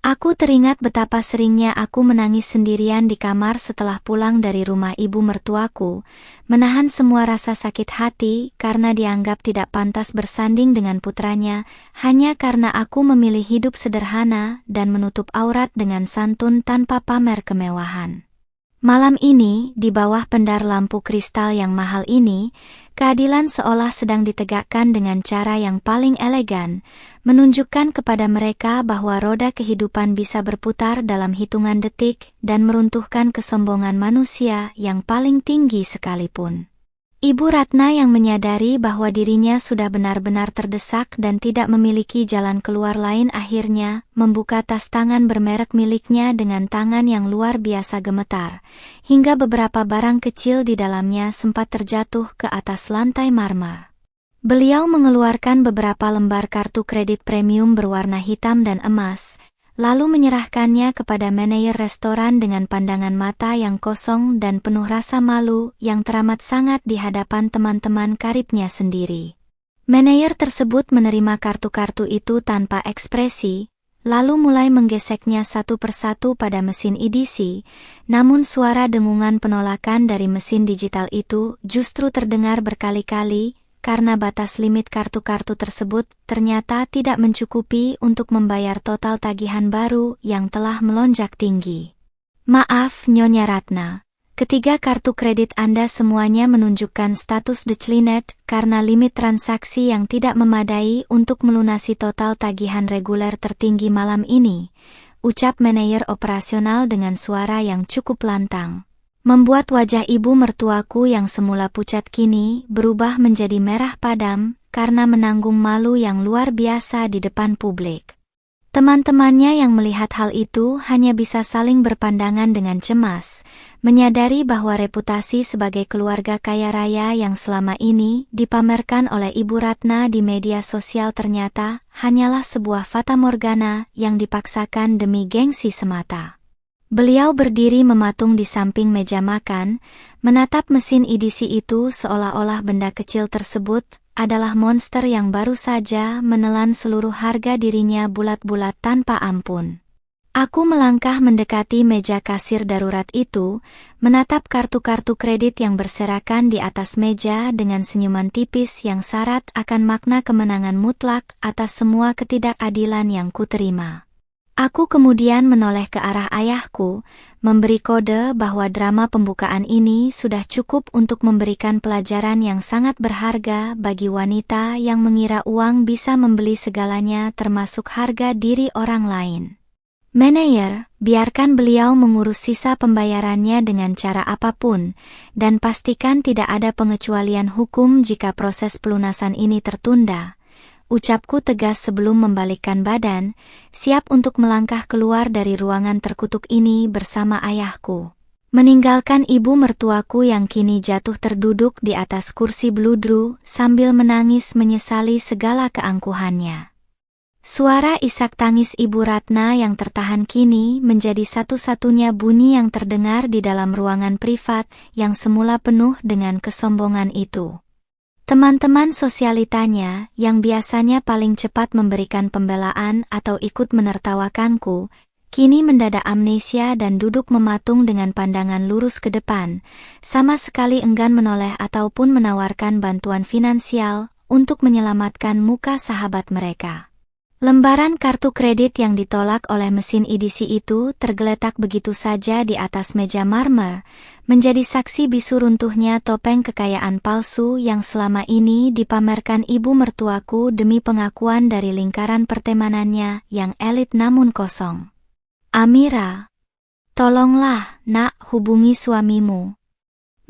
Aku teringat betapa seringnya aku menangis sendirian di kamar setelah pulang dari rumah ibu mertuaku, menahan semua rasa sakit hati karena dianggap tidak pantas bersanding dengan putranya, hanya karena aku memilih hidup sederhana dan menutup aurat dengan santun tanpa pamer kemewahan. Malam ini, di bawah pendar lampu kristal yang mahal ini, keadilan seolah sedang ditegakkan dengan cara yang paling elegan, menunjukkan kepada mereka bahwa roda kehidupan bisa berputar dalam hitungan detik dan meruntuhkan kesombongan manusia yang paling tinggi sekalipun. Ibu Ratna yang menyadari bahwa dirinya sudah benar-benar terdesak dan tidak memiliki jalan keluar lain akhirnya membuka tas tangan bermerek miliknya dengan tangan yang luar biasa gemetar, hingga beberapa barang kecil di dalamnya sempat terjatuh ke atas lantai marmer. Beliau mengeluarkan beberapa lembar kartu kredit premium berwarna hitam dan emas, lalu menyerahkannya kepada manajer restoran dengan pandangan mata yang kosong dan penuh rasa malu yang teramat sangat di hadapan teman-teman karibnya sendiri. Manajer tersebut menerima kartu-kartu itu tanpa ekspresi, lalu mulai menggeseknya satu persatu pada mesin EDC, namun suara dengungan penolakan dari mesin digital itu justru terdengar berkali-kali, karena batas limit kartu-kartu tersebut ternyata tidak mencukupi untuk membayar total tagihan baru yang telah melonjak tinggi. Maaf Nyonya Ratna, ketiga kartu kredit Anda semuanya menunjukkan status declined karena limit transaksi yang tidak memadai untuk melunasi total tagihan reguler tertinggi malam ini, ucap manajer operasional dengan suara yang cukup lantang. Membuat wajah ibu mertuaku yang semula pucat kini berubah menjadi merah padam karena menanggung malu yang luar biasa di depan publik. Teman-temannya yang melihat hal itu hanya bisa saling berpandangan dengan cemas, menyadari bahwa reputasi sebagai keluarga kaya raya yang selama ini dipamerkan oleh Ibu Ratna di media sosial ternyata hanyalah sebuah fatamorgana yang dipaksakan demi gengsi semata. Beliau berdiri mematung di samping meja makan, menatap mesin EDC itu seolah-olah benda kecil tersebut adalah monster yang baru saja menelan seluruh harga dirinya bulat-bulat tanpa ampun. Aku melangkah mendekati meja kasir darurat itu, menatap kartu-kartu kredit yang berserakan di atas meja dengan senyuman tipis yang syarat akan makna kemenangan mutlak atas semua ketidakadilan yang kuterima. Aku kemudian menoleh ke arah ayahku, memberi kode bahwa drama pembukaan ini sudah cukup untuk memberikan pelajaran yang sangat berharga bagi wanita yang mengira uang bisa membeli segalanya termasuk harga diri orang lain. Manajer, biarkan beliau mengurus sisa pembayarannya dengan cara apapun, dan pastikan tidak ada pengecualian hukum jika proses pelunasan ini tertunda. Ucapku tegas sebelum membalikkan badan, siap untuk melangkah keluar dari ruangan terkutuk ini bersama ayahku. Meninggalkan ibu mertuaku yang kini jatuh terduduk di atas kursi bludru sambil menangis menyesali segala keangkuhannya. Suara isak tangis Ibu Ratna yang tertahan kini menjadi satu-satunya bunyi yang terdengar di dalam ruangan privat yang semula penuh dengan kesombongan itu. Teman-teman sosialitanya yang biasanya paling cepat memberikan pembelaan atau ikut menertawakanku, kini mendadak amnesia dan duduk mematung dengan pandangan lurus ke depan, sama sekali enggan menoleh ataupun menawarkan bantuan finansial untuk menyelamatkan muka sahabat mereka. Lembaran kartu kredit yang ditolak oleh mesin EDC itu tergeletak begitu saja di atas meja marmer, menjadi saksi bisu runtuhnya topeng kekayaan palsu yang selama ini dipamerkan ibu mertuaku demi pengakuan dari lingkaran pertemanannya yang elit namun kosong. Amira, tolonglah, nak, hubungi suamimu.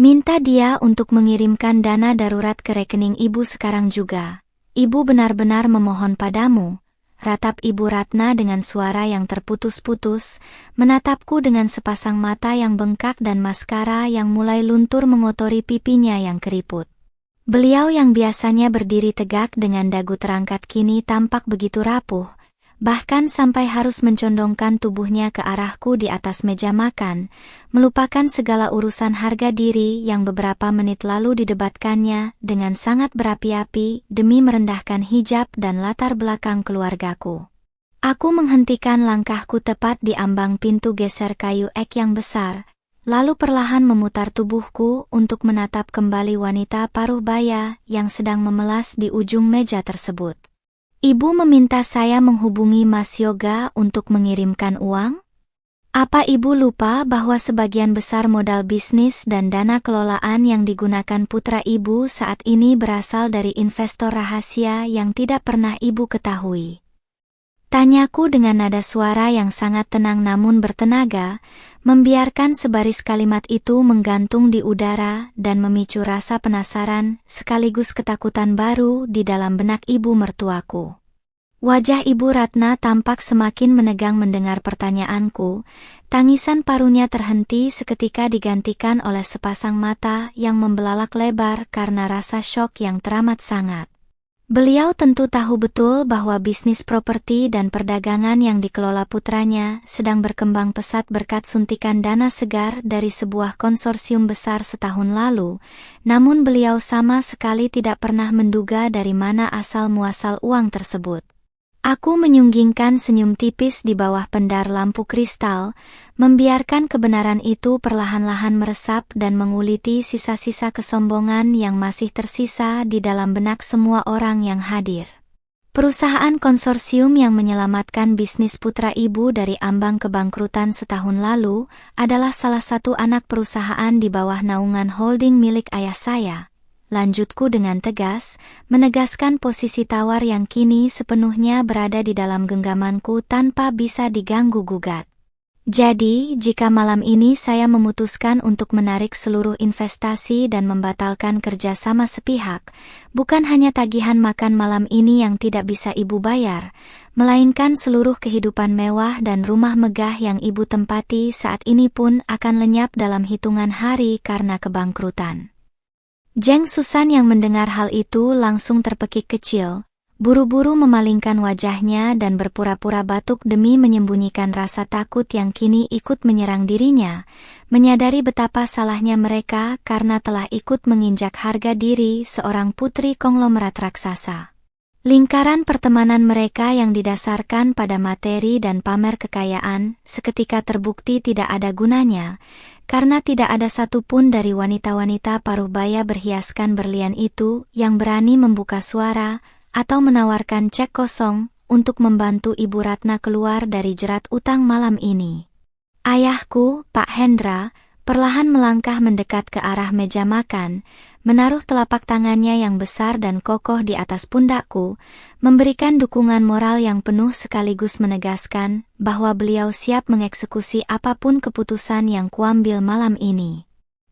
Minta dia untuk mengirimkan dana darurat ke rekening ibu sekarang juga. Ibu benar-benar memohon padamu. Ratap Ibu Ratna dengan suara yang terputus-putus, menatapku dengan sepasang mata yang bengkak dan maskara yang mulai luntur mengotori pipinya yang keriput. Beliau yang biasanya berdiri tegak dengan dagu terangkat kini tampak begitu rapuh, bahkan sampai harus mencondongkan tubuhnya ke arahku di atas meja makan, melupakan segala urusan harga diri yang beberapa menit lalu didebatkannya dengan sangat berapi-api demi merendahkan hijab dan latar belakang keluargaku. Aku menghentikan langkahku tepat di ambang pintu geser kayu ek yang besar, lalu perlahan memutar tubuhku untuk menatap kembali wanita paruh baya yang sedang memelas di ujung meja tersebut. Ibu meminta saya menghubungi Mas Yoga untuk mengirimkan uang? Apa ibu lupa bahwa sebagian besar modal bisnis dan dana kelolaan yang digunakan putra ibu saat ini berasal dari investor rahasia yang tidak pernah ibu ketahui? Tanyaku dengan nada suara yang sangat tenang namun bertenaga, membiarkan sebaris kalimat itu menggantung di udara dan memicu rasa penasaran sekaligus ketakutan baru di dalam benak ibu mertuaku. Wajah Ibu Ratna tampak semakin menegang mendengar pertanyaanku. Tangisan parunya terhenti seketika digantikan oleh sepasang mata yang membelalak lebar karena rasa syok yang teramat sangat. Beliau tentu tahu betul bahwa bisnis properti dan perdagangan yang dikelola putranya sedang berkembang pesat berkat suntikan dana segar dari sebuah konsorsium besar setahun lalu, namun beliau sama sekali tidak pernah menduga dari mana asal-muasal uang tersebut. Aku menyunggingkan senyum tipis di bawah pendar lampu kristal, membiarkan kebenaran itu perlahan-lahan meresap dan menguliti sisa-sisa kesombongan yang masih tersisa di dalam benak semua orang yang hadir. Perusahaan konsorsium yang menyelamatkan bisnis putra ibu dari ambang kebangkrutan setahun lalu adalah salah satu anak perusahaan di bawah naungan holding milik ayah saya. Lanjutku dengan tegas, menegaskan posisi tawar yang kini sepenuhnya berada di dalam genggamanku tanpa bisa diganggu-gugat. Jadi, jika malam ini saya memutuskan untuk menarik seluruh investasi dan membatalkan kerjasama sepihak, bukan hanya tagihan makan malam ini yang tidak bisa ibu bayar, melainkan seluruh kehidupan mewah dan rumah megah yang ibu tempati saat ini pun akan lenyap dalam hitungan hari karena kebangkrutan. Jeng Susan yang mendengar hal itu langsung terpekik kecil, buru-buru memalingkan wajahnya dan berpura-pura batuk demi menyembunyikan rasa takut yang kini ikut menyerang dirinya, menyadari betapa salahnya mereka karena telah ikut menginjak harga diri seorang putri konglomerat raksasa. Lingkaran pertemanan mereka yang didasarkan pada materi dan pamer kekayaan seketika terbukti tidak ada gunanya, karena tidak ada satupun dari wanita-wanita paruh baya berhiaskan berlian itu yang berani membuka suara atau menawarkan cek kosong untuk membantu Ibu Ratna keluar dari jerat utang malam ini. Ayahku, Pak Hendra, perlahan melangkah mendekat ke arah meja makan, menaruh telapak tangannya yang besar dan kokoh di atas pundakku, memberikan dukungan moral yang penuh sekaligus menegaskan bahwa beliau siap mengeksekusi apapun keputusan yang kuambil malam ini.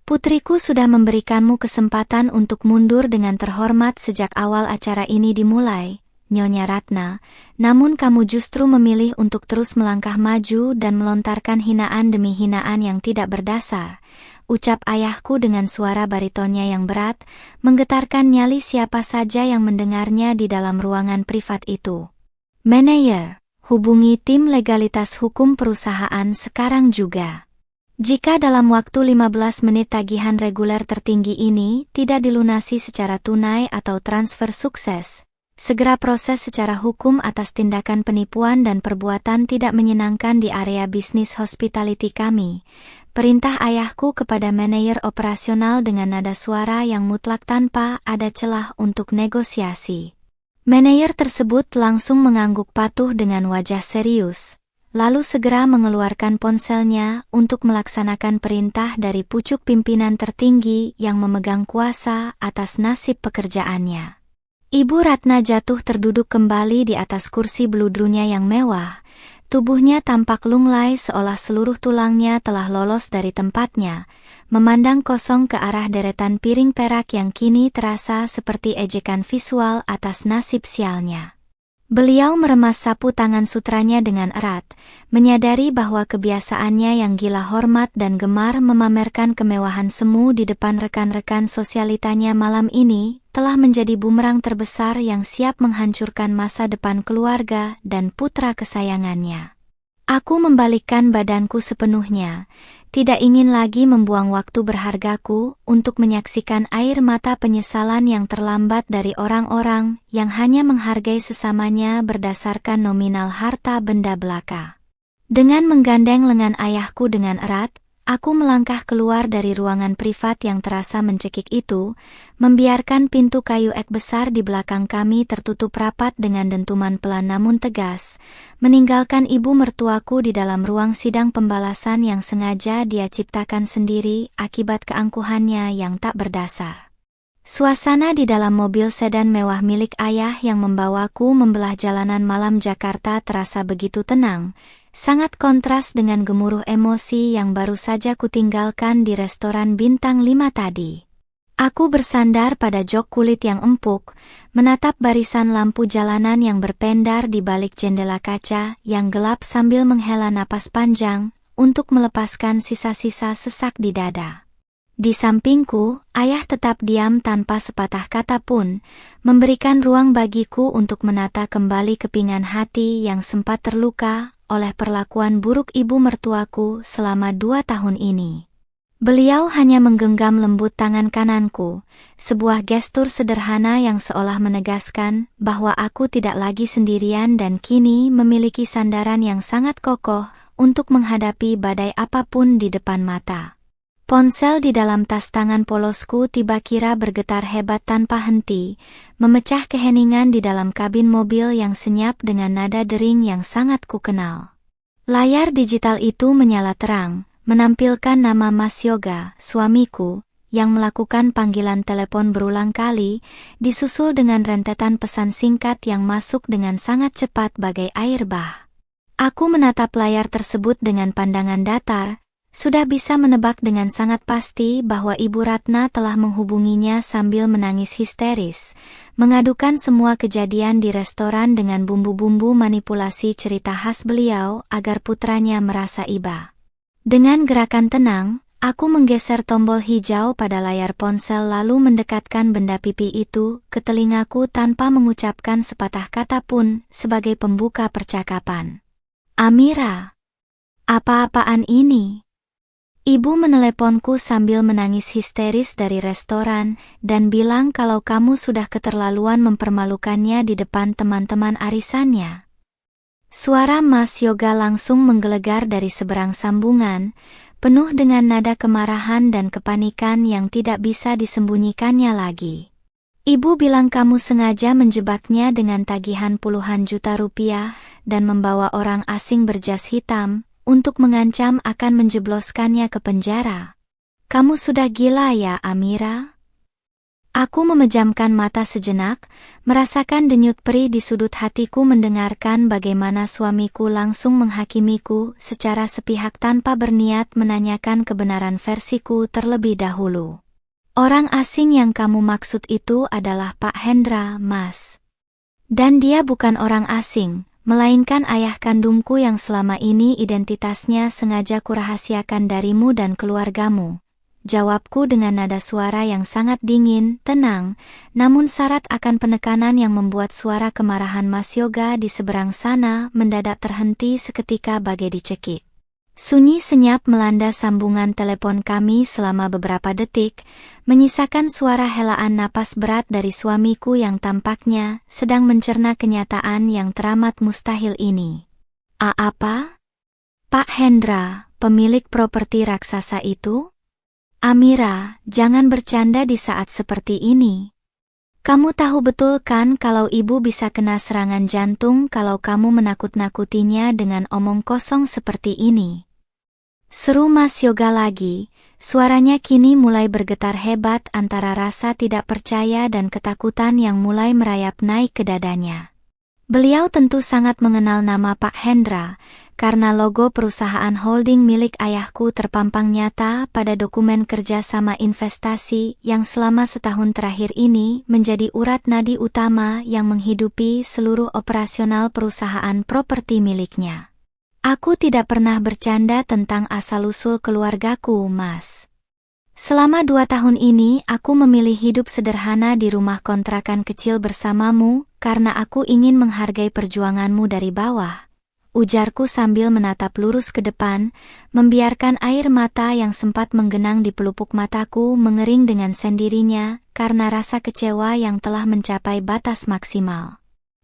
Putriku sudah memberikanmu kesempatan untuk mundur dengan terhormat sejak awal acara ini dimulai, Nyonya Ratna, namun kamu justru memilih untuk terus melangkah maju dan melontarkan hinaan demi hinaan yang tidak berdasar, ucap ayahku dengan suara baritonnya yang berat, menggetarkan nyali siapa saja yang mendengarnya di dalam ruangan privat itu. Manajer, hubungi tim legalitas hukum perusahaan sekarang juga. Jika dalam waktu 15 menit tagihan reguler tertinggi ini tidak dilunasi secara tunai atau transfer sukses, segera proses secara hukum atas tindakan penipuan dan perbuatan tidak menyenangkan di area bisnis hospitality kami. Perintah ayahku kepada manajer operasional dengan nada suara yang mutlak tanpa ada celah untuk negosiasi. Manajer tersebut langsung mengangguk patuh dengan wajah serius, lalu segera mengeluarkan ponselnya untuk melaksanakan perintah dari pucuk pimpinan tertinggi yang memegang kuasa atas nasib pekerjaannya. Ibu Ratna jatuh terduduk kembali di atas kursi beludrunya yang mewah. Tubuhnya tampak lunglai seolah seluruh tulangnya telah lolos dari tempatnya, memandang kosong ke arah deretan piring perak yang kini terasa seperti ejekan visual atas nasib sialnya. Beliau meremas sapu tangan sutranya dengan erat, menyadari bahwa kebiasaannya yang gila hormat dan gemar memamerkan kemewahan semu di depan rekan-rekan sosialitanya malam ini telah menjadi bumerang terbesar yang siap menghancurkan masa depan keluarga dan putra kesayangannya. Aku membalikkan badanku sepenuhnya, tidak ingin lagi membuang waktu berhargaku untuk menyaksikan air mata penyesalan yang terlambat dari orang-orang yang hanya menghargai sesamanya berdasarkan nominal harta benda belaka. Dengan menggandeng lengan ayahku dengan erat, Aku melangkah keluar dari ruangan privat yang terasa mencekik itu, membiarkan pintu kayu ek besar di belakang kami tertutup rapat dengan dentuman pelan namun tegas, meninggalkan ibu mertuaku di dalam ruang sidang pembalasan yang sengaja dia ciptakan sendiri akibat keangkuhannya yang tak berdasar. Suasana di dalam mobil sedan mewah milik ayah yang membawaku membelah jalanan malam Jakarta terasa begitu tenang, sangat kontras dengan gemuruh emosi yang baru saja kutinggalkan di restoran bintang 5 tadi. Aku bersandar pada jok kulit yang empuk, menatap barisan lampu jalanan yang berpendar di balik jendela kaca yang gelap sambil menghela napas panjang untuk melepaskan sisa-sisa sesak di dada. Di sampingku, ayah tetap diam tanpa sepatah kata pun, memberikan ruang bagiku untuk menata kembali kepingan hati yang sempat terluka oleh perlakuan buruk ibu mertuaku selama 2 tahun ini. Beliau hanya menggenggam lembut tangan kananku, sebuah gestur sederhana yang seolah menegaskan bahwa aku tidak lagi sendirian dan kini memiliki sandaran yang sangat kokoh untuk menghadapi badai apapun di depan mata. Ponsel di dalam tas tangan polosku tiba-kira bergetar hebat tanpa henti, memecah keheningan di dalam kabin mobil yang senyap dengan nada dering yang sangat kukenal. Layar digital itu menyala terang, menampilkan nama Mas Yoga, suamiku, yang melakukan panggilan telepon berulang kali, disusul dengan rentetan pesan singkat yang masuk dengan sangat cepat bagai air bah. Aku menatap layar tersebut dengan pandangan datar, sudah bisa menebak dengan sangat pasti bahwa Ibu Ratna telah menghubunginya sambil menangis histeris, mengadukan semua kejadian di restoran dengan bumbu-bumbu manipulasi cerita khas beliau agar putranya merasa iba. Dengan gerakan tenang, aku menggeser tombol hijau pada layar ponsel lalu mendekatkan benda pipi itu ke telingaku tanpa mengucapkan sepatah kata pun sebagai pembuka percakapan. Amira, apa-apaan ini? Ibu meneleponku sambil menangis histeris dari restoran dan bilang kalau kamu sudah keterlaluan mempermalukannya di depan teman-teman arisannya. Suara Mas Yoga langsung menggelegar dari seberang sambungan, penuh dengan nada kemarahan dan kepanikan yang tidak bisa disembunyikannya lagi. Ibu bilang kamu sengaja menjebaknya dengan tagihan puluhan juta rupiah dan membawa orang asing berjas hitam, untuk mengancam akan menjebloskannya ke penjara. Kamu sudah gila ya, Amira? Aku memejamkan mata sejenak, merasakan denyut perih di sudut hatiku mendengarkan bagaimana suamiku langsung menghakimiku secara sepihak tanpa berniat menanyakan kebenaran versiku terlebih dahulu. Orang asing yang kamu maksud itu adalah Pak Hendra, Mas. Dan dia bukan orang asing, melainkan ayah kandungku yang selama ini identitasnya sengaja kurahasiakan darimu dan keluargamu. Jawabku dengan nada suara yang sangat dingin, tenang, namun syarat akan penekanan yang membuat suara kemarahan Mas Yoga di seberang sana mendadak terhenti seketika bagai dicekik. Sunyi senyap melanda sambungan telepon kami selama beberapa detik, menyisakan suara helaan napas berat dari suamiku yang tampaknya sedang mencerna kenyataan yang teramat mustahil ini. Apa? Pak Hendra, pemilik properti raksasa itu? Amira, jangan bercanda di saat seperti ini. Kamu tahu betul kan kalau ibu bisa kena serangan jantung kalau kamu menakut-nakutinya dengan omong kosong seperti ini. Seru Mas Yoga lagi, suaranya kini mulai bergetar hebat antara rasa tidak percaya dan ketakutan yang mulai merayap naik ke dadanya. Beliau tentu sangat mengenal nama Pak Hendra, karena logo perusahaan holding milik ayahku terpampang nyata pada dokumen kerjasama investasi yang selama setahun terakhir ini menjadi urat nadi utama yang menghidupi seluruh operasional perusahaan properti miliknya. Aku tidak pernah bercanda tentang asal-usul keluargaku, Mas. Selama 2 tahun ini aku memilih hidup sederhana di rumah kontrakan kecil bersamamu karena aku ingin menghargai perjuanganmu dari bawah. Ujarku sambil menatap lurus ke depan, membiarkan air mata yang sempat menggenang di pelupuk mataku mengering dengan sendirinya karena rasa kecewa yang telah mencapai batas maksimal.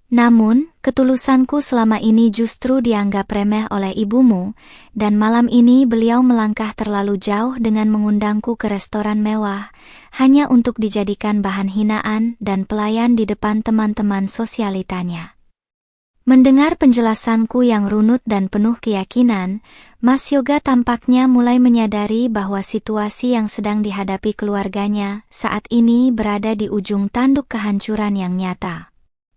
Namun, ketulusanku selama ini justru dianggap remeh oleh ibumu, dan malam ini beliau melangkah terlalu jauh dengan mengundangku ke restoran mewah, hanya untuk dijadikan bahan hinaan dan pelayan di depan teman-teman sosialitanya. Mendengar penjelasanku yang runut dan penuh keyakinan, Mas Yoga tampaknya mulai menyadari bahwa situasi yang sedang dihadapi keluarganya saat ini berada di ujung tanduk kehancuran yang nyata.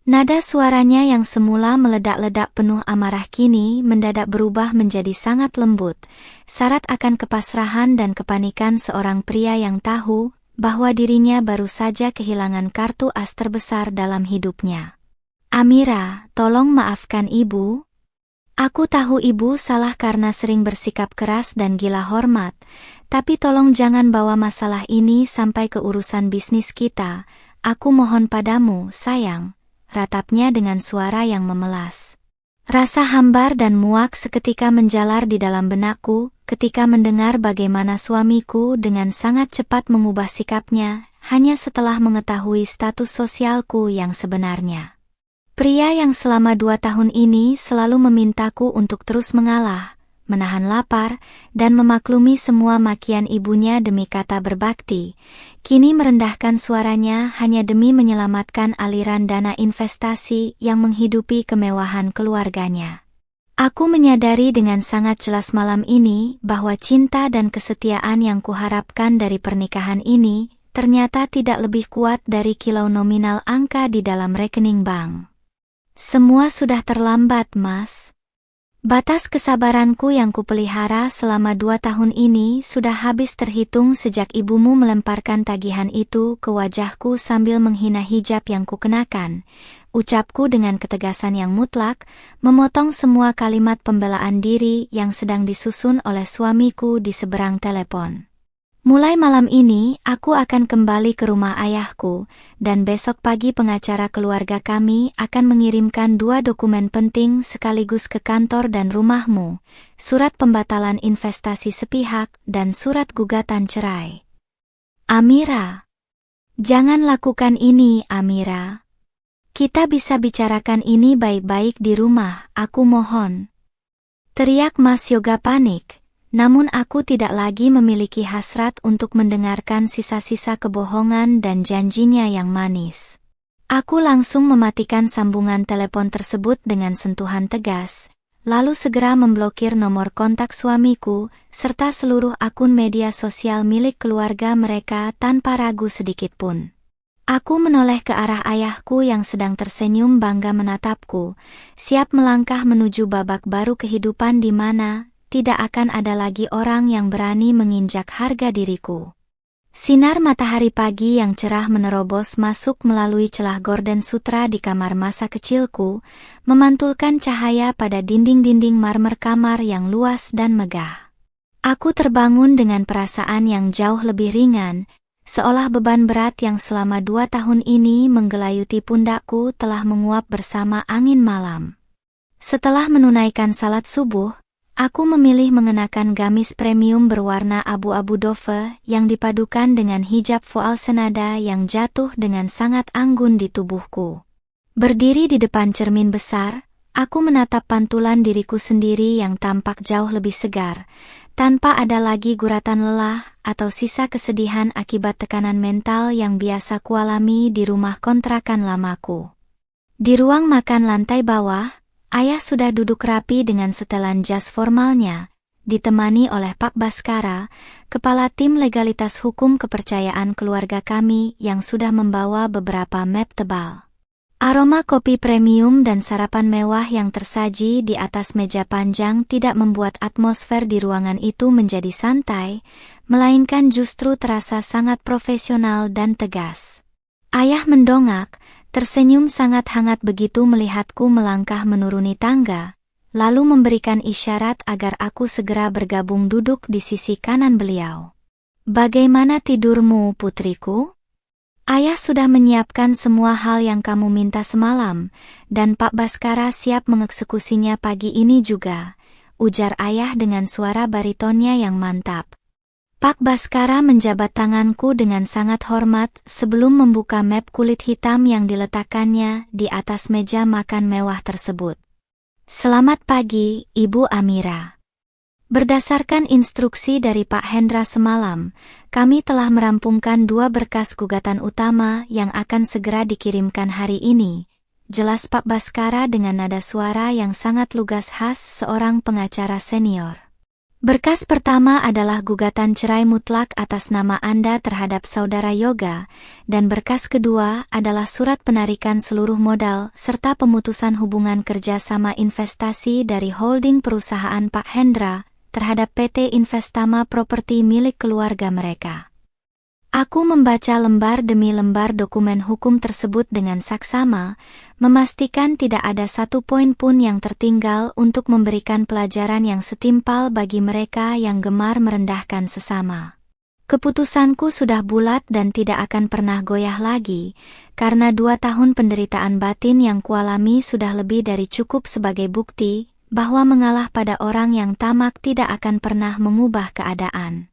Nada suaranya yang semula meledak-ledak penuh amarah kini mendadak berubah menjadi sangat lembut, syarat akan kepasrahan dan kepanikan seorang pria yang tahu bahwa dirinya baru saja kehilangan kartu as terbesar dalam hidupnya. Amira, tolong maafkan ibu. Aku tahu ibu salah karena sering bersikap keras dan gila hormat, tapi tolong jangan bawa masalah ini sampai ke urusan bisnis kita. Aku mohon padamu, sayang. Ratapnya dengan suara yang memelas. Rasa hambar dan muak seketika menjalar di dalam benakku ketika mendengar bagaimana suamiku dengan sangat cepat mengubah sikapnya hanya setelah mengetahui status sosialku yang sebenarnya. Pria yang selama 2 tahun ini selalu memintaku untuk terus mengalah, menahan lapar, dan memaklumi semua makian ibunya demi kata berbakti, kini merendahkan suaranya hanya demi menyelamatkan aliran dana investasi yang menghidupi kemewahan keluarganya. Aku menyadari dengan sangat jelas malam ini bahwa cinta dan kesetiaan yang kuharapkan dari pernikahan ini ternyata tidak lebih kuat dari kilau nominal angka di dalam rekening bank. Semua sudah terlambat, Mas. Batas kesabaranku yang kupelihara selama 2 tahun ini sudah habis terhitung sejak ibumu melemparkan tagihan itu ke wajahku sambil menghina hijab yang kukenakan. Ucapku dengan ketegasan yang mutlak, memotong semua kalimat pembelaan diri yang sedang disusun oleh suamiku di seberang telepon. Mulai malam ini, aku akan kembali ke rumah ayahku, dan besok pagi pengacara keluarga kami akan mengirimkan 2 dokumen penting sekaligus ke kantor dan rumahmu, surat pembatalan investasi sepihak dan surat gugatan cerai. Amira, jangan lakukan ini, Amira. Kita bisa bicarakan ini baik-baik di rumah, aku mohon. Teriak Mas Yoga panik. Namun aku tidak lagi memiliki hasrat untuk mendengarkan sisa-sisa kebohongan dan janjinya yang manis. Aku langsung mematikan sambungan telepon tersebut dengan sentuhan tegas, lalu segera memblokir nomor kontak suamiku, serta seluruh akun media sosial milik keluarga mereka tanpa ragu sedikitpun. Aku menoleh ke arah ayahku yang sedang tersenyum bangga menatapku, siap melangkah menuju babak baru kehidupan di mana tidak akan ada lagi orang yang berani menginjak harga diriku. Sinar matahari pagi yang cerah menerobos masuk melalui celah gorden sutra di kamar masa kecilku, memantulkan cahaya pada dinding-dinding marmer kamar yang luas dan megah. Aku terbangun dengan perasaan yang jauh lebih ringan, seolah beban berat yang selama 2 tahun ini menggelayuti pundakku telah menguap bersama angin malam. Setelah menunaikan salat subuh, aku memilih mengenakan gamis premium berwarna abu-abu dofe yang dipadukan dengan hijab voal senada yang jatuh dengan sangat anggun di tubuhku. Berdiri di depan cermin besar, aku menatap pantulan diriku sendiri yang tampak jauh lebih segar, tanpa ada lagi guratan lelah atau sisa kesedihan akibat tekanan mental yang biasa kualami di rumah kontrakan lamaku. Di ruang makan lantai bawah, ayah sudah duduk rapi dengan setelan jas formalnya, ditemani oleh Pak Baskara, kepala tim legalitas hukum kepercayaan keluarga kami yang sudah membawa beberapa map tebal. Aroma kopi premium dan sarapan mewah yang tersaji di atas meja panjang tidak membuat atmosfer di ruangan itu menjadi santai, melainkan justru terasa sangat profesional dan tegas. Ayah mendongak, tersenyum sangat hangat begitu melihatku melangkah menuruni tangga, lalu memberikan isyarat agar aku segera bergabung duduk di sisi kanan beliau. Bagaimana tidurmu, putriku? Ayah sudah menyiapkan semua hal yang kamu minta semalam, dan Pak Baskara siap mengeksekusinya pagi ini juga, ujar ayah dengan suara baritonnya yang mantap. Pak Baskara menjabat tanganku dengan sangat hormat sebelum membuka map kulit hitam yang diletakkannya di atas meja makan mewah tersebut. Selamat pagi, Ibu Amira. Berdasarkan instruksi dari Pak Hendra semalam, kami telah merampungkan 2 berkas gugatan utama yang akan segera dikirimkan hari ini. Jelas Pak Baskara dengan nada suara yang sangat lugas khas seorang pengacara senior. Berkas pertama adalah gugatan cerai mutlak atas nama Anda terhadap Saudara Yoga, dan berkas kedua adalah surat penarikan seluruh modal serta pemutusan hubungan kerjasama investasi dari holding perusahaan Pak Hendra terhadap PT Investama Properti milik keluarga mereka. Aku membaca lembar demi lembar dokumen hukum tersebut dengan saksama, memastikan tidak ada satu poin pun yang tertinggal untuk memberikan pelajaran yang setimpal bagi mereka yang gemar merendahkan sesama. Keputusanku sudah bulat dan tidak akan pernah goyah lagi, karena 2 tahun penderitaan batin yang kualami sudah lebih dari cukup sebagai bukti bahwa mengalah pada orang yang tamak tidak akan pernah mengubah keadaan.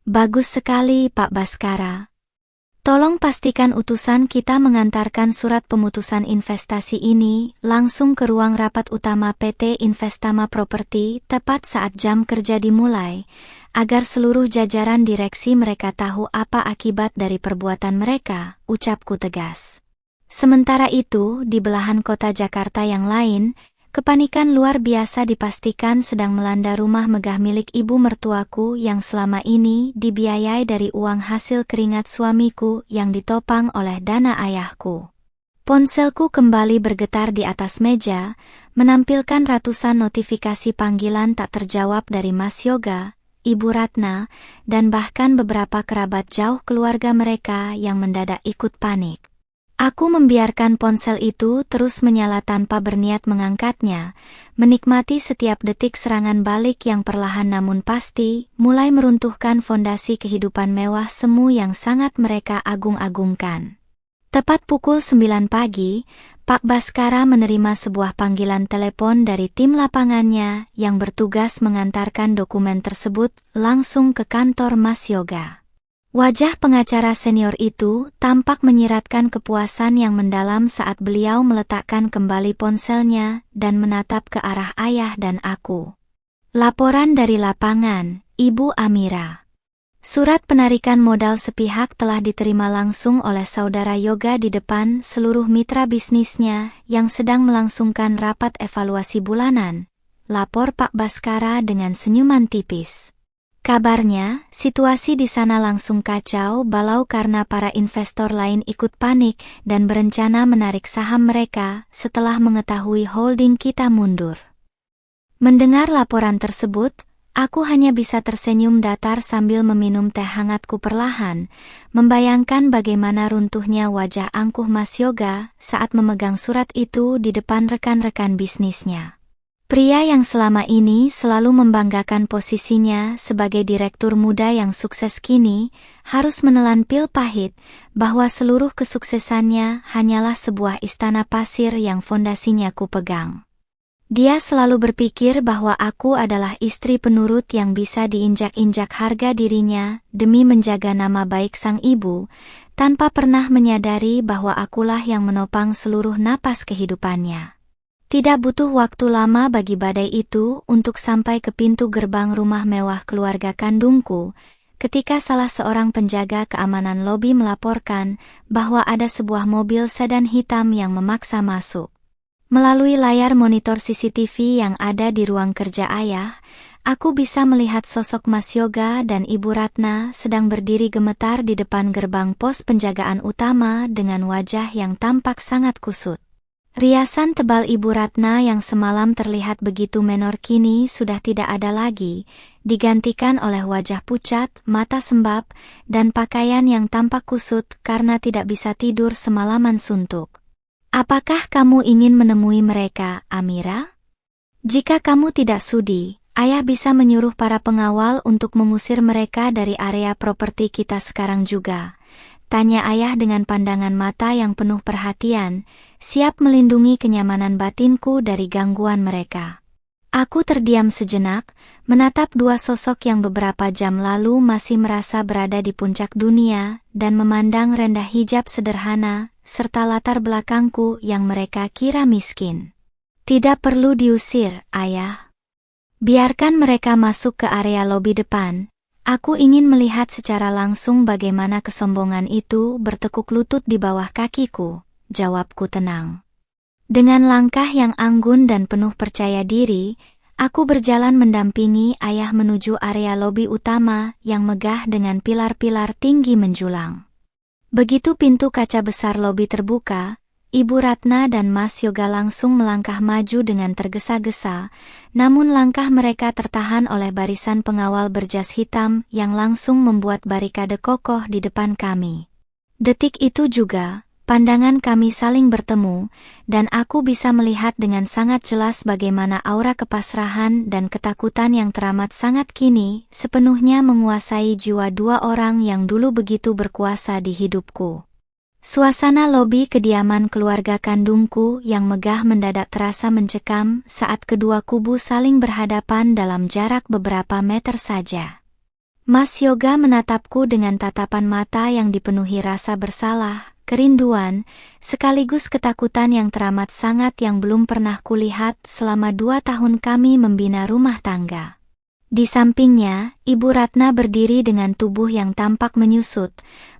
Bagus sekali, Pak Baskara. Tolong pastikan utusan kita mengantarkan surat pemutusan investasi ini langsung ke ruang rapat utama PT Investama Properti tepat saat jam kerja dimulai, agar seluruh jajaran direksi mereka tahu apa akibat dari perbuatan mereka, ucapku tegas. Sementara itu, di belahan kota Jakarta yang lain, kepanikan luar biasa dipastikan sedang melanda rumah megah milik ibu mertuaku yang selama ini dibiayai dari uang hasil keringat suamiku yang ditopang oleh dana ayahku. Ponselku kembali bergetar di atas meja, menampilkan ratusan notifikasi panggilan tak terjawab dari Mas Yoga, Ibu Ratna, dan bahkan beberapa kerabat jauh keluarga mereka yang mendadak ikut panik. Aku membiarkan ponsel itu terus menyala tanpa berniat mengangkatnya, menikmati setiap detik serangan balik yang perlahan namun pasti mulai meruntuhkan fondasi kehidupan mewah semu yang sangat mereka agung-agungkan. Tepat pukul 9 pagi, Pak Baskara menerima sebuah panggilan telepon dari tim lapangannya yang bertugas mengantarkan dokumen tersebut langsung ke kantor Mas Yoga. Wajah pengacara senior itu tampak menyiratkan kepuasan yang mendalam saat beliau meletakkan kembali ponselnya dan menatap ke arah ayah dan aku. Laporan dari lapangan, Ibu Amira. Surat penarikan modal sepihak telah diterima langsung oleh Saudara Yoga di depan seluruh mitra bisnisnya yang sedang melangsungkan rapat evaluasi bulanan, lapor Pak Baskara dengan senyuman tipis. Kabarnya, situasi di sana langsung kacau balau karena para investor lain ikut panik dan berencana menarik saham mereka setelah mengetahui holding kita mundur. Mendengar laporan tersebut, aku hanya bisa tersenyum datar sambil meminum teh hangatku perlahan, membayangkan bagaimana runtuhnya wajah angkuh Mas Yoga saat memegang surat itu di depan rekan-rekan bisnisnya. Pria yang selama ini selalu membanggakan posisinya sebagai direktur muda yang sukses kini, harus menelan pil pahit bahwa seluruh kesuksesannya hanyalah sebuah istana pasir yang fondasinya ku pegang. Dia selalu berpikir bahwa aku adalah istri penurut yang bisa diinjak-injak harga dirinya demi menjaga nama baik sang ibu, tanpa pernah menyadari bahwa akulah yang menopang seluruh napas kehidupannya. Tidak butuh waktu lama bagi badai itu untuk sampai ke pintu gerbang rumah mewah keluarga kandungku, ketika salah seorang penjaga keamanan lobi melaporkan bahwa ada sebuah mobil sedan hitam yang memaksa masuk. Melalui layar monitor CCTV yang ada di ruang kerja ayah, aku bisa melihat sosok Mas Yoga dan Ibu Ratna sedang berdiri gemetar di depan gerbang pos penjagaan utama dengan wajah yang tampak sangat kusut. Riasan tebal Ibu Ratna yang semalam terlihat begitu menor kini sudah tidak ada lagi, digantikan oleh wajah pucat, mata sembab, dan pakaian yang tampak kusut karena tidak bisa tidur semalaman suntuk. Apakah kamu ingin menemui mereka, Amira? Jika kamu tidak sudi, ayah bisa menyuruh para pengawal untuk mengusir mereka dari area properti kita sekarang juga. Tanya ayah dengan pandangan mata yang penuh perhatian, siap melindungi kenyamanan batinku dari gangguan mereka. Aku terdiam sejenak, menatap dua sosok yang beberapa jam lalu masih merasa berada di puncak dunia, dan memandang rendah hijab sederhana, serta latar belakangku yang mereka kira miskin. Tidak perlu diusir, Ayah. Biarkan mereka masuk ke area lobi depan. Aku ingin melihat secara langsung bagaimana kesombongan itu bertekuk lutut di bawah kakiku, jawabku tenang. Dengan langkah yang anggun dan penuh percaya diri, aku berjalan mendampingi ayah menuju area lobi utama yang megah dengan pilar-pilar tinggi menjulang. Begitu pintu kaca besar lobi terbuka, Ibu Ratna dan Mas Yoga langsung melangkah maju dengan tergesa-gesa, namun langkah mereka tertahan oleh barisan pengawal berjas hitam yang langsung membuat barikade kokoh di depan kami. Detik itu juga, pandangan kami saling bertemu, dan aku bisa melihat dengan sangat jelas bagaimana aura kepasrahan dan ketakutan yang teramat sangat kini sepenuhnya menguasai jiwa dua orang yang dulu begitu berkuasa di hidupku. Suasana lobi kediaman keluarga kandungku yang megah mendadak terasa mencekam saat kedua kubu saling berhadapan dalam jarak beberapa meter saja. Mas Yoga menatapku dengan tatapan mata yang dipenuhi rasa bersalah, kerinduan, sekaligus ketakutan yang teramat sangat yang belum pernah kulihat selama 2 tahun kami membina rumah tangga. Di sampingnya, Ibu Ratna berdiri dengan tubuh yang tampak menyusut,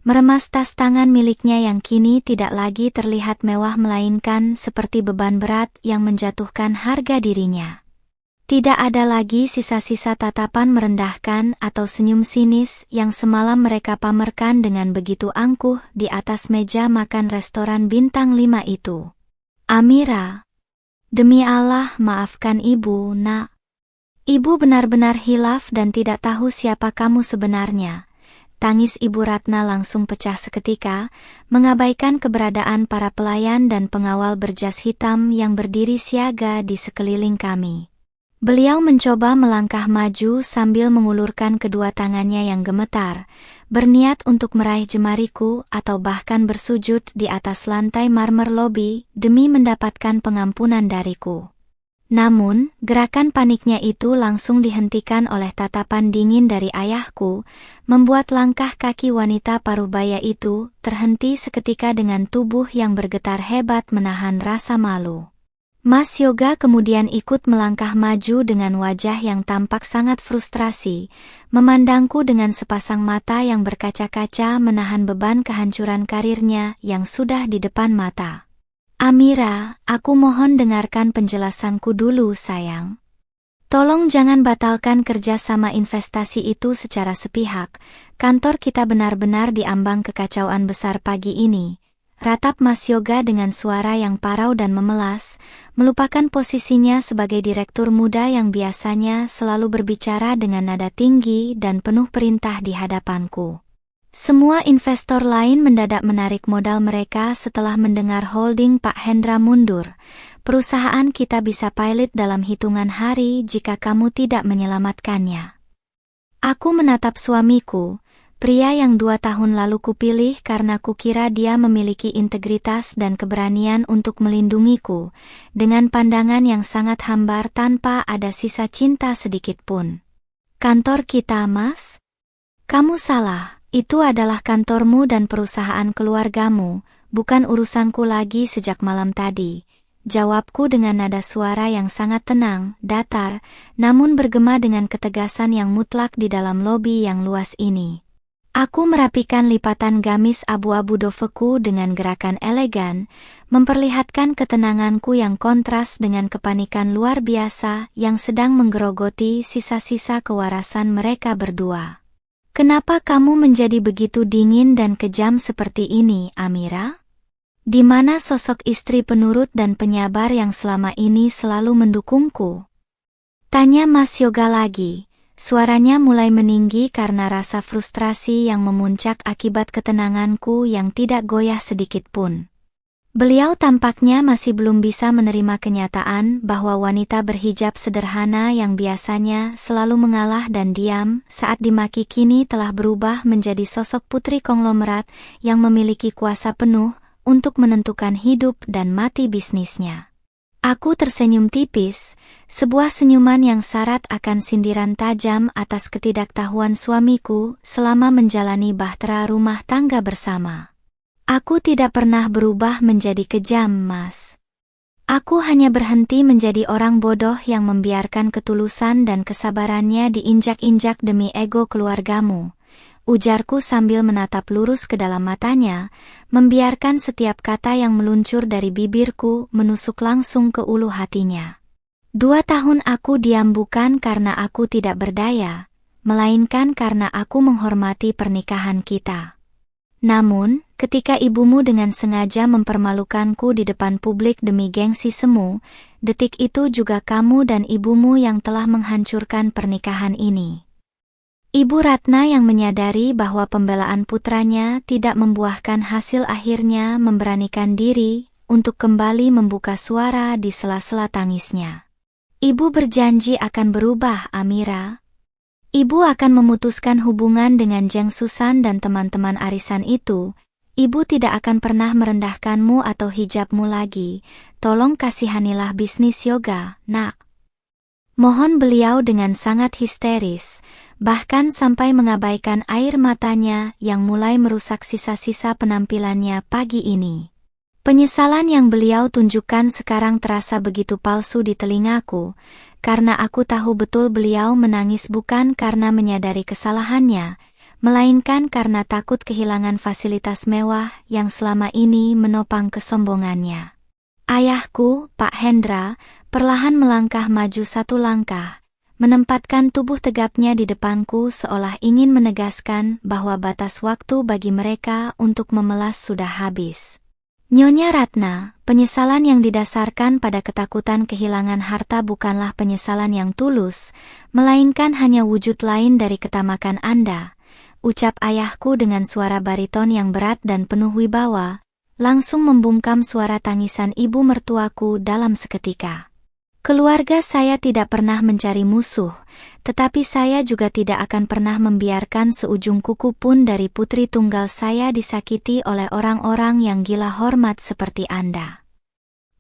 meremas tas tangan miliknya yang kini tidak lagi terlihat mewah melainkan seperti beban berat yang menjatuhkan harga dirinya. Tidak ada lagi sisa-sisa tatapan merendahkan atau senyum sinis yang semalam mereka pamerkan dengan begitu angkuh di atas meja makan restoran bintang 5 itu. Amira, demi Allah maafkan Ibu, Nak. Ibu benar-benar hilaf dan tidak tahu siapa kamu sebenarnya. Tangis Ibu Ratna langsung pecah seketika, mengabaikan keberadaan para pelayan dan pengawal berjas hitam yang berdiri siaga di sekeliling kami. Beliau mencoba melangkah maju sambil mengulurkan kedua tangannya yang gemetar, berniat untuk meraih jemariku atau bahkan bersujud di atas lantai marmer lobi demi mendapatkan pengampunan dariku. Namun, gerakan paniknya itu langsung dihentikan oleh tatapan dingin dari ayahku, membuat langkah kaki wanita parubaya itu terhenti seketika dengan tubuh yang bergetar hebat menahan rasa malu. Mas Yoga kemudian ikut melangkah maju dengan wajah yang tampak sangat frustrasi, memandangku dengan sepasang mata yang berkaca-kaca menahan beban kehancuran karirnya yang sudah di depan mata. Amira, aku mohon dengarkan penjelasanku dulu sayang. Tolong jangan batalkan kerjasama investasi itu secara sepihak, kantor kita benar-benar diambang kekacauan besar pagi ini. Ratap Mas Yoga dengan suara yang parau dan memelas, melupakan posisinya sebagai direktur muda yang biasanya selalu berbicara dengan nada tinggi dan penuh perintah di hadapanku. Semua investor lain mendadak menarik modal mereka setelah mendengar holding Pak Hendra mundur. Perusahaan kita bisa pilot dalam hitungan hari jika kamu tidak menyelamatkannya. Aku menatap suamiku, pria yang 2 tahun lalu kupilih karena kukira dia memiliki integritas dan keberanian untuk melindungiku, dengan pandangan yang sangat hambar tanpa ada sisa cinta sedikit pun. Kantor kita, Mas? Kamu salah. Itu adalah kantormu dan perusahaan keluargamu, bukan urusanku lagi sejak malam tadi. Jawabku dengan nada suara yang sangat tenang, datar, namun bergema dengan ketegasan yang mutlak di dalam lobi yang luas ini. Aku merapikan lipatan gamis abu-abu doveku dengan gerakan elegan, memperlihatkan ketenanganku yang kontras dengan kepanikan luar biasa yang sedang menggerogoti sisa-sisa kewarasan mereka berdua. Kenapa kamu menjadi begitu dingin dan kejam seperti ini, Amira? Di mana sosok istri penurut dan penyabar yang selama ini selalu mendukungku? Tanya Mas Yoga lagi, suaranya mulai meninggi karena rasa frustrasi yang memuncak akibat ketenanganku yang tidak goyah sedikit pun. Beliau tampaknya masih belum bisa menerima kenyataan bahwa wanita berhijab sederhana yang biasanya selalu mengalah dan diam saat dimaki kini telah berubah menjadi sosok putri konglomerat yang memiliki kuasa penuh untuk menentukan hidup dan mati bisnisnya. Aku tersenyum tipis, sebuah senyuman yang syarat akan sindiran tajam atas ketidaktahuan suamiku selama menjalani bahtera rumah tangga bersama. Aku tidak pernah berubah menjadi kejam, Mas. Aku hanya berhenti menjadi orang bodoh yang membiarkan ketulusan dan kesabarannya diinjak-injak demi ego keluargamu, ujarku sambil menatap lurus ke dalam matanya, membiarkan setiap kata yang meluncur dari bibirku menusuk langsung ke ulu hatinya. 2 tahun aku diam bukan karena aku tidak berdaya, melainkan karena aku menghormati pernikahan kita. Namun, ketika ibumu dengan sengaja mempermalukanku di depan publik demi gengsi semu, detik itu juga kamu dan ibumu yang telah menghancurkan pernikahan ini. Ibu Ratna yang menyadari bahwa pembelaan putranya tidak membuahkan hasil akhirnya memberanikan diri untuk kembali membuka suara di sela-sela tangisnya. Ibu berjanji akan berubah, Amira. Ibu akan memutuskan hubungan dengan Jeng Susan dan teman-teman arisan itu. Ibu tidak akan pernah merendahkanmu atau hijabmu lagi. Tolong kasihanilah bisnis yoga, nak. Mohon beliau dengan sangat histeris, bahkan sampai mengabaikan air matanya yang mulai merusak sisa-sisa penampilannya pagi ini. Penyesalan yang beliau tunjukkan sekarang terasa begitu palsu di telingaku, karena aku tahu betul beliau menangis bukan karena menyadari kesalahannya, melainkan karena takut kehilangan fasilitas mewah yang selama ini menopang kesombongannya. Ayahku, Pak Hendra, perlahan melangkah maju 1 langkah, menempatkan tubuh tegapnya di depanku seolah ingin menegaskan bahwa batas waktu bagi mereka untuk memelas sudah habis. Nyonya Ratna, penyesalan yang didasarkan pada ketakutan kehilangan harta bukanlah penyesalan yang tulus, melainkan hanya wujud lain dari ketamakan Anda, ucap ayahku dengan suara bariton yang berat dan penuh wibawa, langsung membungkam suara tangisan ibu mertuaku dalam seketika. Keluarga saya tidak pernah mencari musuh, tetapi saya juga tidak akan pernah membiarkan seujung kuku pun dari putri tunggal saya disakiti oleh orang-orang yang gila hormat seperti Anda.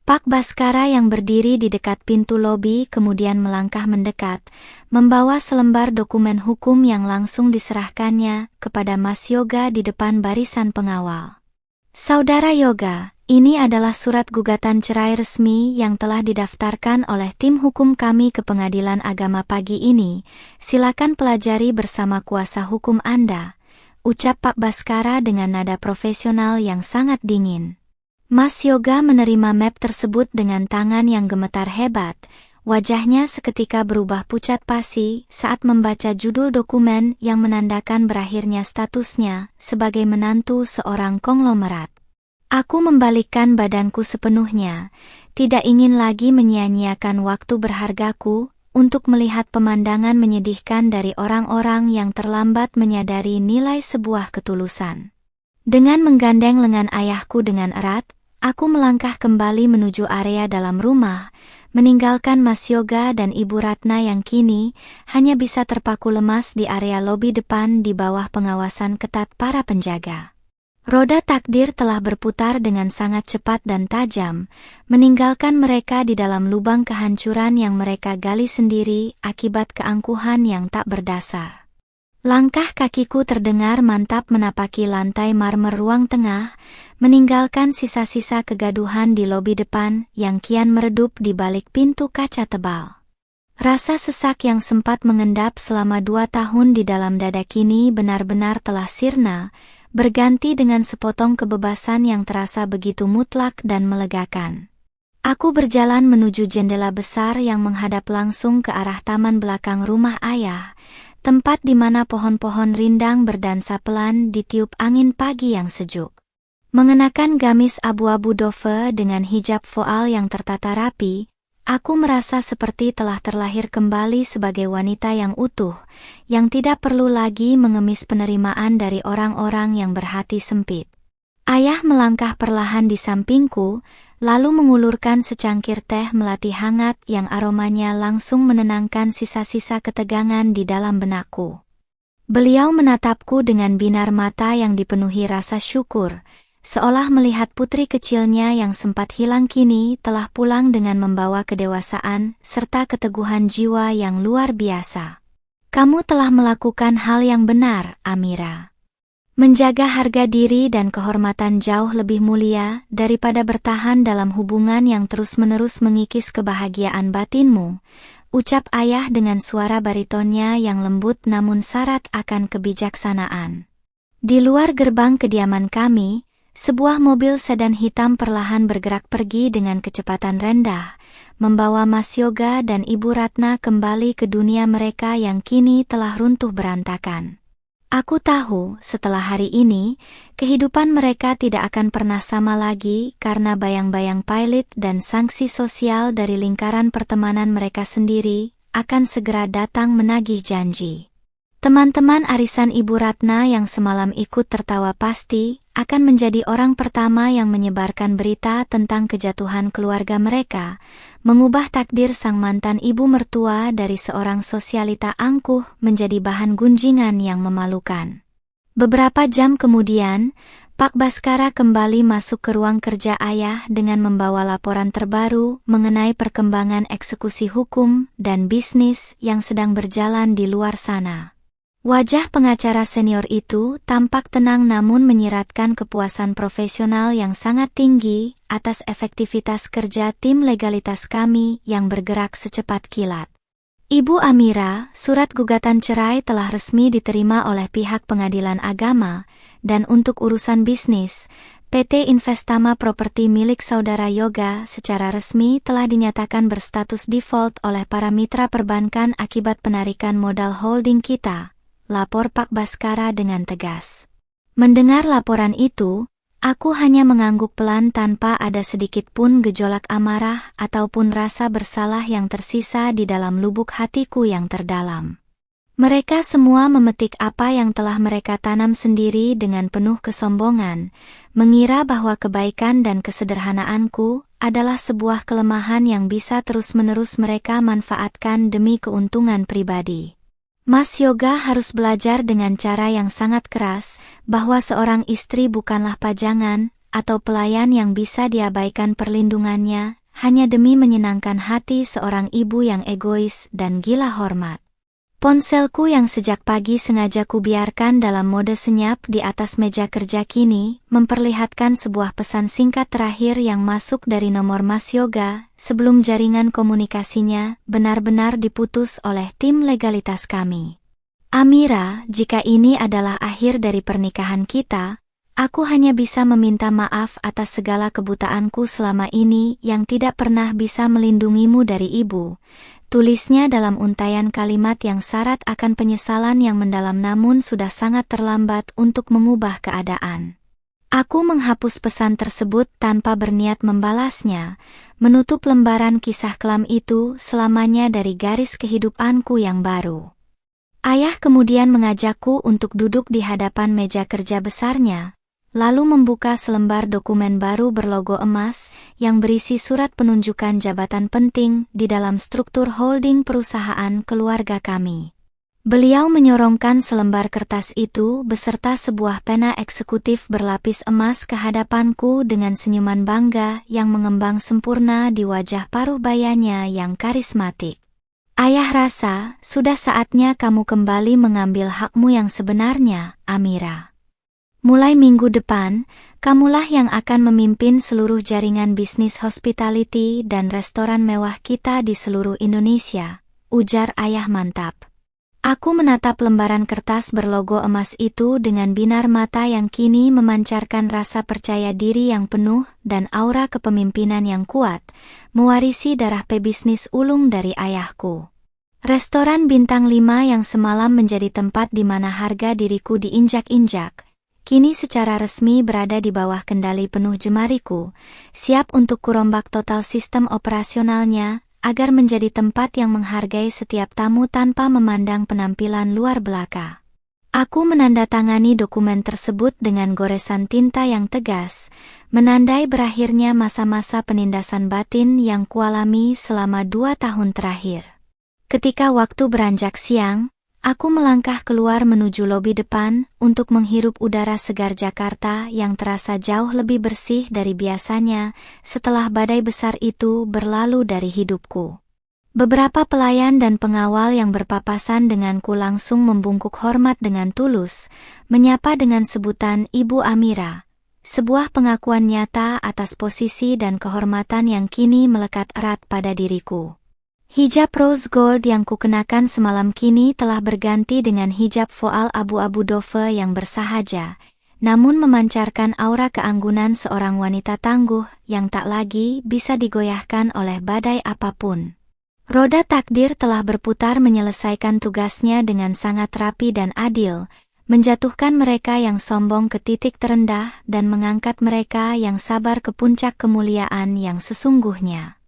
Pak Baskara yang berdiri di dekat pintu lobi kemudian melangkah mendekat, membawa selembar dokumen hukum yang langsung diserahkannya kepada Mas Yoga di depan barisan pengawal. Saudara Yoga, ini adalah surat gugatan cerai resmi yang telah didaftarkan oleh tim hukum kami ke Pengadilan Agama pagi ini. Silakan pelajari bersama kuasa hukum Anda, ucap Pak Baskara dengan nada profesional yang sangat dingin. Mas Yoga menerima map tersebut dengan tangan yang gemetar hebat. Wajahnya seketika berubah pucat pasi saat membaca judul dokumen yang menandakan berakhirnya statusnya sebagai menantu seorang konglomerat. Aku membalikkan badanku sepenuhnya, tidak ingin lagi menyia-nyiakan waktu berhargaku untuk melihat pemandangan menyedihkan dari orang-orang yang terlambat menyadari nilai sebuah ketulusan. Dengan menggandeng lengan ayahku dengan erat, aku melangkah kembali menuju area dalam rumah, meninggalkan Mas Yoga dan Ibu Ratna yang kini hanya bisa terpaku lemas di area lobi depan di bawah pengawasan ketat para penjaga. Roda takdir telah berputar dengan sangat cepat dan tajam, meninggalkan mereka di dalam lubang kehancuran yang mereka gali sendiri akibat keangkuhan yang tak berdasar. Langkah kakiku terdengar mantap menapaki lantai marmer ruang tengah, meninggalkan sisa-sisa kegaduhan di lobi depan yang kian meredup di balik pintu kaca tebal. Rasa sesak yang sempat mengendap selama 2 tahun di dalam dada kini benar-benar telah sirna, berganti dengan sepotong kebebasan yang terasa begitu mutlak dan melegakan. Aku berjalan menuju jendela besar yang menghadap langsung ke arah taman belakang rumah ayah, tempat di mana pohon-pohon rindang berdansa pelan ditiup angin pagi yang sejuk. Mengenakan gamis abu-abu dofe dengan hijab voal yang tertata rapi, aku merasa seperti telah terlahir kembali sebagai wanita yang utuh, yang tidak perlu lagi mengemis penerimaan dari orang-orang yang berhati sempit. Ayah melangkah perlahan di sampingku, lalu mengulurkan secangkir teh melati hangat yang aromanya langsung menenangkan sisa-sisa ketegangan di dalam benakku. Beliau menatapku dengan binar mata yang dipenuhi rasa syukur, seolah melihat putri kecilnya yang sempat hilang kini telah pulang dengan membawa kedewasaan serta keteguhan jiwa yang luar biasa. Kamu telah melakukan hal yang benar, Amira. Menjaga harga diri dan kehormatan jauh lebih mulia daripada bertahan dalam hubungan yang terus-menerus mengikis kebahagiaan batinmu, ucap ayah dengan suara baritonnya yang lembut namun syarat akan kebijaksanaan. Di luar gerbang kediaman kami, sebuah mobil sedan hitam perlahan bergerak pergi dengan kecepatan rendah, membawa Mas Yoga dan Ibu Ratna kembali ke dunia mereka yang kini telah runtuh berantakan. Aku tahu, setelah hari ini, kehidupan mereka tidak akan pernah sama lagi karena bayang-bayang pilot dan sanksi sosial dari lingkaran pertemanan mereka sendiri akan segera datang menagih janji. Teman-teman arisan Ibu Ratna yang semalam ikut tertawa pasti akan menjadi orang pertama yang menyebarkan berita tentang kejatuhan keluarga mereka, mengubah takdir sang mantan ibu mertua dari seorang sosialita angkuh menjadi bahan gunjingan yang memalukan. Beberapa jam kemudian, Pak Baskara kembali masuk ke ruang kerja ayah dengan membawa laporan terbaru mengenai perkembangan eksekusi hukum dan bisnis yang sedang berjalan di luar sana. Wajah pengacara senior itu tampak tenang namun menyiratkan kepuasan profesional yang sangat tinggi atas efektivitas kerja tim legalitas kami yang bergerak secepat kilat. Ibu Amira, surat gugatan cerai telah resmi diterima oleh pihak pengadilan agama, dan untuk urusan bisnis, PT Investama Properti milik Saudara Yoga secara resmi telah dinyatakan berstatus default oleh para mitra perbankan akibat penarikan modal holding kita, lapor Pak Baskara dengan tegas. Mendengar laporan itu, aku hanya mengangguk pelan tanpa ada sedikit pun gejolak amarah ataupun rasa bersalah yang tersisa di dalam lubuk hatiku yang terdalam. Mereka semua memetik apa yang telah mereka tanam sendiri dengan penuh kesombongan, mengira bahwa kebaikan dan kesederhanaanku adalah sebuah kelemahan yang bisa terus-menerus mereka manfaatkan demi keuntungan pribadi. Mas Yoga harus belajar dengan cara yang sangat keras bahwa seorang istri bukanlah pajangan atau pelayan yang bisa diabaikan perlindungannya hanya demi menyenangkan hati seorang ibu yang egois dan gila hormat. Ponselku yang sejak pagi sengaja kubiarkan dalam mode senyap di atas meja kerja kini memperlihatkan sebuah pesan singkat terakhir yang masuk dari nomor Mas Yoga sebelum jaringan komunikasinya benar-benar diputus oleh tim legalitas kami. Amira, jika ini adalah akhir dari pernikahan kita, aku hanya bisa meminta maaf atas segala kebutaanku selama ini yang tidak pernah bisa melindungimu dari ibu. Tulisnya dalam untaian kalimat yang syarat akan penyesalan yang mendalam namun sudah sangat terlambat untuk mengubah keadaan. Aku menghapus pesan tersebut tanpa berniat membalasnya, menutup lembaran kisah kelam itu selamanya dari garis kehidupanku yang baru. Ayah kemudian mengajakku untuk duduk di hadapan meja kerja besarnya, lalu membuka selembar dokumen baru berlogo emas yang berisi surat penunjukan jabatan penting di dalam struktur holding perusahaan keluarga kami. Beliau menyorongkan selembar kertas itu beserta sebuah pena eksekutif berlapis emas ke hadapanku dengan senyuman bangga yang mengembang sempurna di wajah paruh bayanya yang karismatik. Ayah rasa sudah saatnya kamu kembali mengambil hakmu yang sebenarnya, Amira. Mulai minggu depan, kamulah yang akan memimpin seluruh jaringan bisnis hospitality dan restoran mewah kita di seluruh Indonesia, ujar ayah mantap. Aku menatap lembaran kertas berlogo emas itu dengan binar mata yang kini memancarkan rasa percaya diri yang penuh dan aura kepemimpinan yang kuat, mewarisi darah pebisnis ulung dari ayahku. Restoran bintang 5 yang semalam menjadi tempat di mana harga diriku diinjak-injak, kini secara resmi berada di bawah kendali penuh jemariku, siap untuk kurombak total sistem operasionalnya, agar menjadi tempat yang menghargai setiap tamu tanpa memandang penampilan luar belaka. Aku menandatangani dokumen tersebut dengan goresan tinta yang tegas, menandai berakhirnya masa-masa penindasan batin yang kualami selama 2 tahun terakhir. Ketika waktu beranjak siang, Aku melangkah keluar menuju lobi depan untuk menghirup udara segar Jakarta yang terasa jauh lebih bersih dari biasanya setelah badai besar itu berlalu dari hidupku. Beberapa pelayan dan pengawal yang berpapasan denganku langsung membungkuk hormat dengan tulus, menyapa dengan sebutan Ibu Amira. Sebuah pengakuan nyata atas posisi dan kehormatan yang kini melekat erat pada diriku. Hijab rose gold yang kukenakan semalam kini telah berganti dengan hijab voal abu-abu dove yang bersahaja, namun memancarkan aura keanggunan seorang wanita tangguh yang tak lagi bisa digoyahkan oleh badai apapun. Roda takdir telah berputar menyelesaikan tugasnya dengan sangat rapi dan adil, menjatuhkan mereka yang sombong ke titik terendah dan mengangkat mereka yang sabar ke puncak kemuliaan yang sesungguhnya.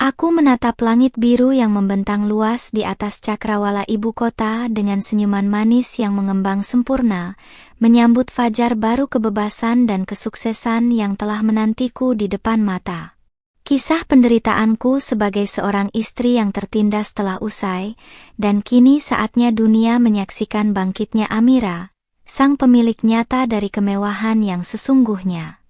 Aku menatap langit biru yang membentang luas di atas cakrawala ibu kota dengan senyuman manis yang mengembang sempurna, menyambut fajar baru kebebasan dan kesuksesan yang telah menantiku di depan mata. Kisah penderitaanku sebagai seorang istri yang tertindas telah usai, dan kini saatnya dunia menyaksikan bangkitnya Amira, sang pemilik nyata dari kemewahan yang sesungguhnya.